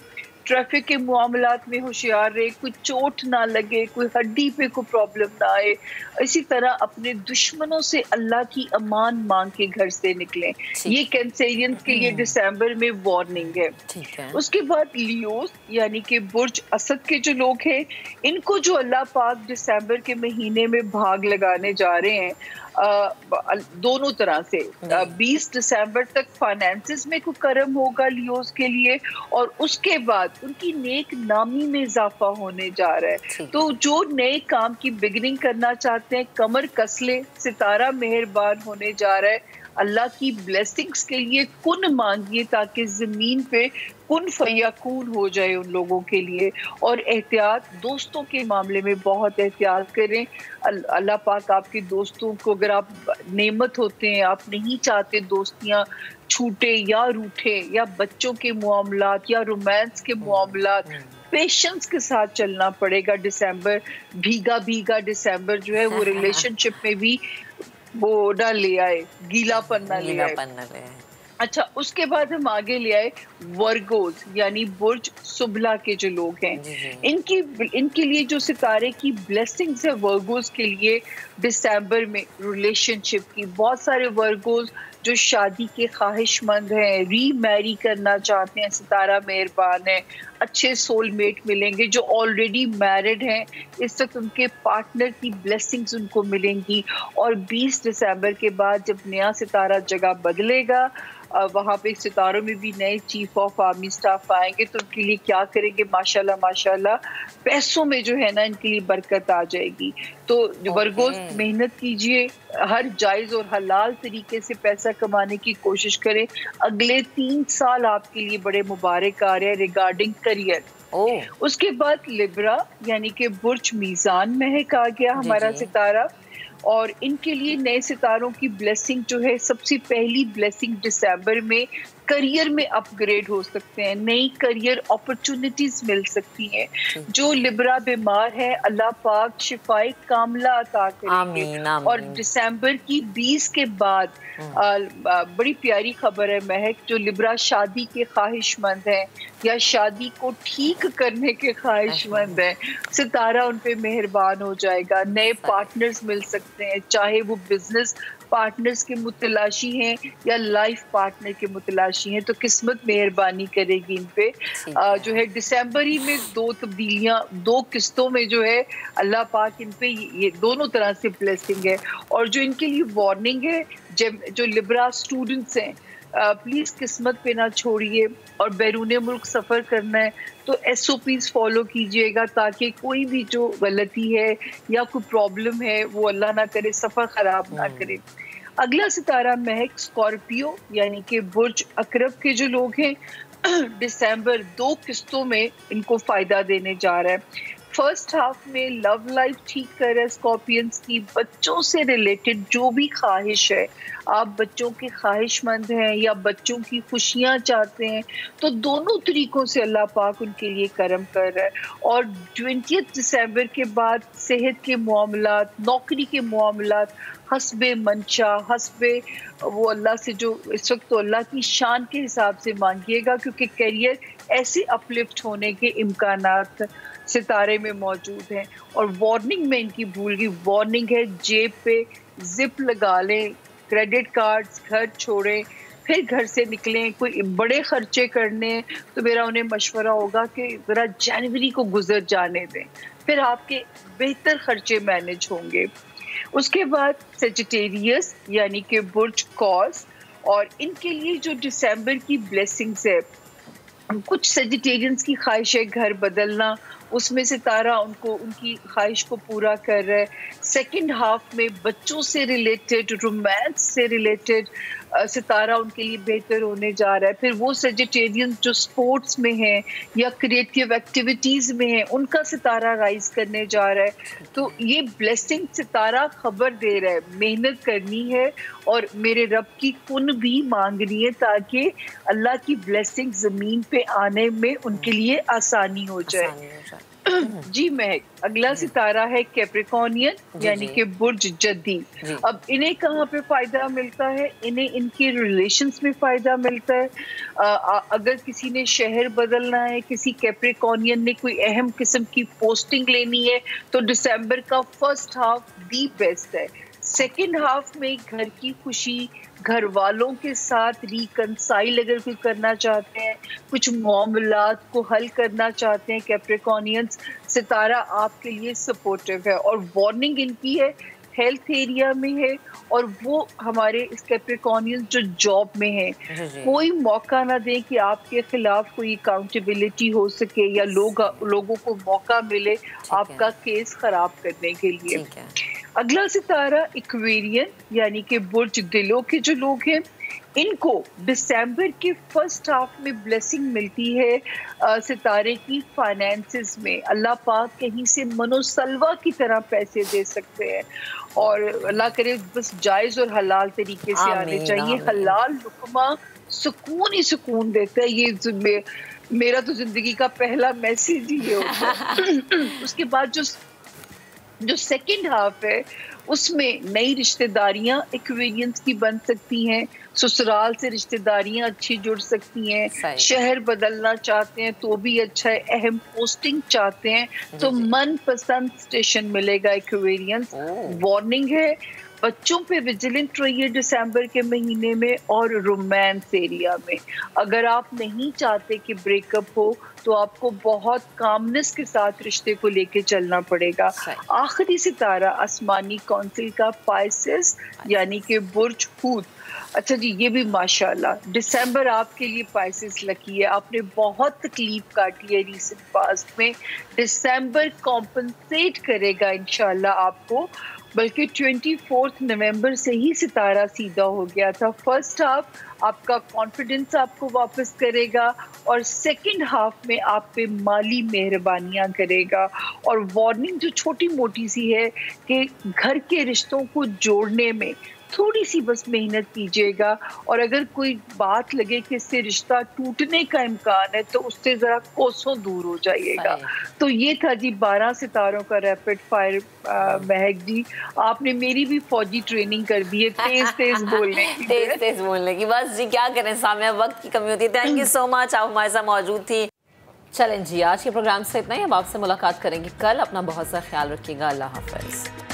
ट्रैफिक के मामलात में होशियार रहे, कोई चोट ना लगे, कोई हड्डी पे कोई प्रॉब्लम ना आए। इसी तरह अपने दुश्मनों से अल्लाह की अमान मांग के घर से निकलें। ये कैंसेरियंस के लिए दिसंबर में वार्निंग है। उसके बाद लियोस यानी कि बुर्ज असद के जो लोग हैं, इनको जो अल्लाह पाक दिसंबर के महीने में भाग लगाने जा रहे हैं दोनों तरह से। 20 दिसंबर तक फाइनेंसेस में कोई करम होगा लियोस के लिए, और उसके बाद उनकी नेक नामी में इजाफा होने जा रहा है। तो जो नए काम की बिगिनिंग करना चाहते हैं, कमर कसले, सितारा मेहरबान होने जा रहा है। अल्लाह की ब्लेसिंग्स के लिए कुन मांगिए ताकि ज़मीन पे कुन फयकून हो जाए उन लोगों के लिए। और एहतियात, दोस्तों के मामले में बहुत एहतियात करें। अल्लाह पाक आपके दोस्तों को, अगर आप नेमत होते हैं, आप नहीं चाहते दोस्तियाँ छूटे या रूठे, या बच्चों के मामलात या रोमांस के मामलात, पेशेंस के साथ चलना पड़ेगा। दिसंबर भीगा भीगा दिसंबर जो है वो रिलेशनशिप में भी वो ना ले आए, गीलापन ना ले आए। अच्छा, उसके बाद हम आगे ले आए वर्गोज यानी बुर्ज सुबला के जो लोग हैं, इनके लिए जो सितारे की ब्लेसिंग्स है वर्गोज के लिए दिसंबर में रिलेशनशिप की। बहुत सारे वर्गोज जो शादी के ख्वाहिशमंद हैं, री मैरी करना चाहते हैं, सितारा मेहरबान है, अच्छे सोलमेट मिलेंगे। जो ऑलरेडी मैरिड हैं, इस वक्त उनके पार्टनर की ब्लेसिंग्स उनको मिलेंगी। और 20 दिसंबर के बाद जब नया सितारा जगह बदलेगा, वहाँ पे सितारों में भी नए चीफ ऑफ आर्मी स्टाफ आएंगे, तो उनके लिए क्या करेंगे, माशाल्लाह माशाल्लाह पैसों में जो है ना इनके लिए बरकत आ जाएगी। तो वर्गोस मेहनत कीजिए, हर जायज़ और हलाल तरीके से पैसा कमाने की कोशिश करें। अगले 3 साल आपके लिए बड़े मुबारक आ रहे हैं रिगार्डिंग करियर। उसके बाद लिब्रा यानी कि बुर्ज मीज़ान महक आ गया हमारा सितारा, और इनके लिए नए सितारों की ब्लेसिंग जो है, सबसे पहली ब्लेसिंग दिसंबर में करियर में अपग्रेड हो सकते हैं, नई करियर अपॉर्चुनिटीज मिल सकती हैं। जो लिब्रा बीमार है, अल्लाह पाक शिफाए कामला अता करेंगे। और दिसंबर की 20 के बाद बड़ी प्यारी खबर है महक, जो लिब्रा शादी के ख्वाहिशमंद हैं या शादी को ठीक करने के ख्वाहिशमंद हैं, सितारा उन पे मेहरबान हो जाएगा। नए पार्टनर्स मिल सकते हैं, चाहे वो बिजनेस पार्टनर्स के मुतलाशी हैं या लाइफ पार्टनर के मुतलाशी हैं, तो किस्मत मेहरबानी करेगी इन पे। जो है दिसंबर ही में 2 तब्दीलियां, 2 किस्तों में जो है अल्लाह पाक इन पे ये दोनों तरह से ब्लेसिंग है। और जो इनके लिए वार्निंग है, जो लिब्रा स्टूडेंट्स हैं, प्लीज़ किस्मत पे ना छोड़िए, और बैरून मुल्क सफ़र करना है तो SOPs फॉलो कीजिएगा ताकि कोई भी जो गलती है या कोई प्रॉब्लम है वो अल्लाह ना करे सफ़र ख़राब ना करे। अगला सितारा महक स्कॉर्पियो यानी कि बुर्ज अकरब के जो लोग हैं, दिसंबर 2 किस्तों में इनको फ़ायदा देने जा रहा है। फर्स्ट हाफ में लव लाइफ ठीक कर रहा है स्कॉर्पियंस की। बच्चों से रिलेटेड जो भी ख्वाहिश है, आप बच्चों के ख्वाहिशमंद हैं या बच्चों की खुशियाँ चाहते हैं, तो दोनों तरीकों से अल्लाह पाक उनके लिए करम कर रहा है। और 20 दिसंबर के बाद सेहत के मामलात, नौकरी के मामलात हस्बे मंशा, हस्बे वो अल्लाह से जो इस वक्त तो अल्लाह की शान के हिसाब से मांगिएगा, क्योंकि करियर ऐसे अपलिफ्ट होने के इम्कानात सितारे में मौजूद हैं। और वार्निंग में इनकी भूल गई, वार्निंग है जेब पे जिप लगा लें, क्रेडिट कार्ड्स घर छोड़ें, फिर घर से निकलें, कोई बड़े खर्चे करने तो मेरा उन्हें मशवरा होगा कि ज़रा जनवरी को गुजर जाने दें, फिर आपके बेहतर खर्चे मैनेज होंगे। उसके बाद सेजिटेरियस यानी कि बुर्ज कॉस, और इनके लिए जो दिसंबर की ब्लेसिंग्स है, कुछ सेजिटेरियंस की ख्वाहिश है घर बदलना, उसमें सितारा उनको उनकी ख्वाहिश को पूरा कर रहा है। सेकंड हाफ में बच्चों से रिलेटेड, रोमांस से रिलेटेड सितारा उनके लिए बेहतर होने जा रहा है। फिर वो सेजिटेरियंस जो स्पोर्ट्स में हैं या क्रिएटिव एक्टिविटीज़ में हैं, उनका सितारा राइज करने जा रहा है। तो ये ब्लेसिंग सितारा खबर दे रहा है, मेहनत करनी है और मेरे रब की कुन भी मांगनी है ताकि अल्लाह की ब्लेसिंग ज़मीन पे आने में उनके लिए आसानी हो जाए। जी महक, अगला सितारा है कैप्रिकॉर्नियन यानी कि बुर्ज जद्दी। अब इन्हें कहाँ पे फायदा मिलता है? इन्हें इनके रिलेशंस में फायदा मिलता है। अगर किसी ने शहर बदलना है, किसी कैप्रिकॉर्नियन ने कोई अहम किस्म की पोस्टिंग लेनी है, तो दिसंबर का फर्स्ट हाफ दी बेस्ट है। सेकेंड हाफ में घर की खुशी, घर वालों के साथ रिकंसाइल अगर कोई करना चाहते हैं, कुछ मामलात को हल करना चाहते हैं कैप्रिकॉर्नियंस, सितारा आपके लिए सपोर्टिव है। और वार्निंग इनकी है हेल्थ एरिया में है, और वो हमारे इस कैप्रिकॉर्नियंस जो जॉब में है, कोई मौका ना दें कि आपके खिलाफ कोई अकाउंटेबिलिटी हो सके या लोगों को मौका मिले आपका केस खराब करने के लिए। अगला सितारा इक्वेरियन यानी कि बुर्ज दिलों के जो लोग हैं, इनको दिसंबर के फर्स्ट हाफ में ब्लेसिंग मिलती है सितारे की फाइनेंसेस में। अल्लाह पाक कहीं से मनोसलवा की तरह पैसे दे सकते हैं, और अल्लाह करे बस जायज़ और हलाल तरीके से आने चाहिए। हलाल लुकमा सुकून ही सुकून देता है, ये मेरा तो जिंदगी का पहला मैसेज ही है। उसके बाद जो सेकंड हाफ है, उसमें नई रिश्तेदारियां एक्वेरियंस की बन सकती हैं, ससुराल से रिश्तेदारियां अच्छी जुड़ सकती हैं, शहर बदलना चाहते हैं तो भी अच्छा है, अहम पोस्टिंग चाहते हैं तो मनपसंद स्टेशन मिलेगा एक्वेरियंस। वार्निंग है बच्चों पे विजिलेंट रहिए दिसंबर के महीने में, और रोमांस एरिया में अगर आप नहीं चाहते कि ब्रेकअप हो तो आपको बहुत कामनेस के साथ रिश्ते को लेके चलना पड़ेगा। आखिरी सितारा आसमानी काउंसिल का पाइसेस यानी कि बुर्ज हूत। अच्छा जी, ये भी माशाल्लाह दिसंबर आपके लिए पाइसेस लकी है। आपने बहुत तकलीफ काटी है रिसेंट पास्ट में, दिसंबर कॉम्पनसेट करेगा इंशाल्लाह आपको। बल्कि 24 नवंबर से ही सितारा सीधा हो गया था। फर्स्ट हाफ आपका कॉन्फिडेंस आपको वापस करेगा, और सेकंड हाफ में आप पे माली मेहरबानियां करेगा। और वार्निंग जो छोटी मोटी सी है कि घर के रिश्तों को जोड़ने में थोड़ी सी बस मेहनत कीजिएगा, और अगर कोई बात लगे कि इससे रिश्ता टूटने का इम्कान है तो उससे ज़रा कोसों दूर हो जाइएगा। तो ये था जी 12 सितारों का रैपिड फायर। महक जी, आपने मेरी भी फौजी ट्रेनिंग कर दी है तेज तेज बोलने की। तेज बोलने की, बस जी क्या करें, सामने वक्त की कमी होती है। थैंक यू सो मच, आप हमारे साथ मौजूद थी। चलें जी, आज के प्रोग्राम से इतना ही। अब आपसे मुलाकात करेंगे कल। अपना बहुत सा ख्याल रखिएगा। अल्लाह हाफ़िज़।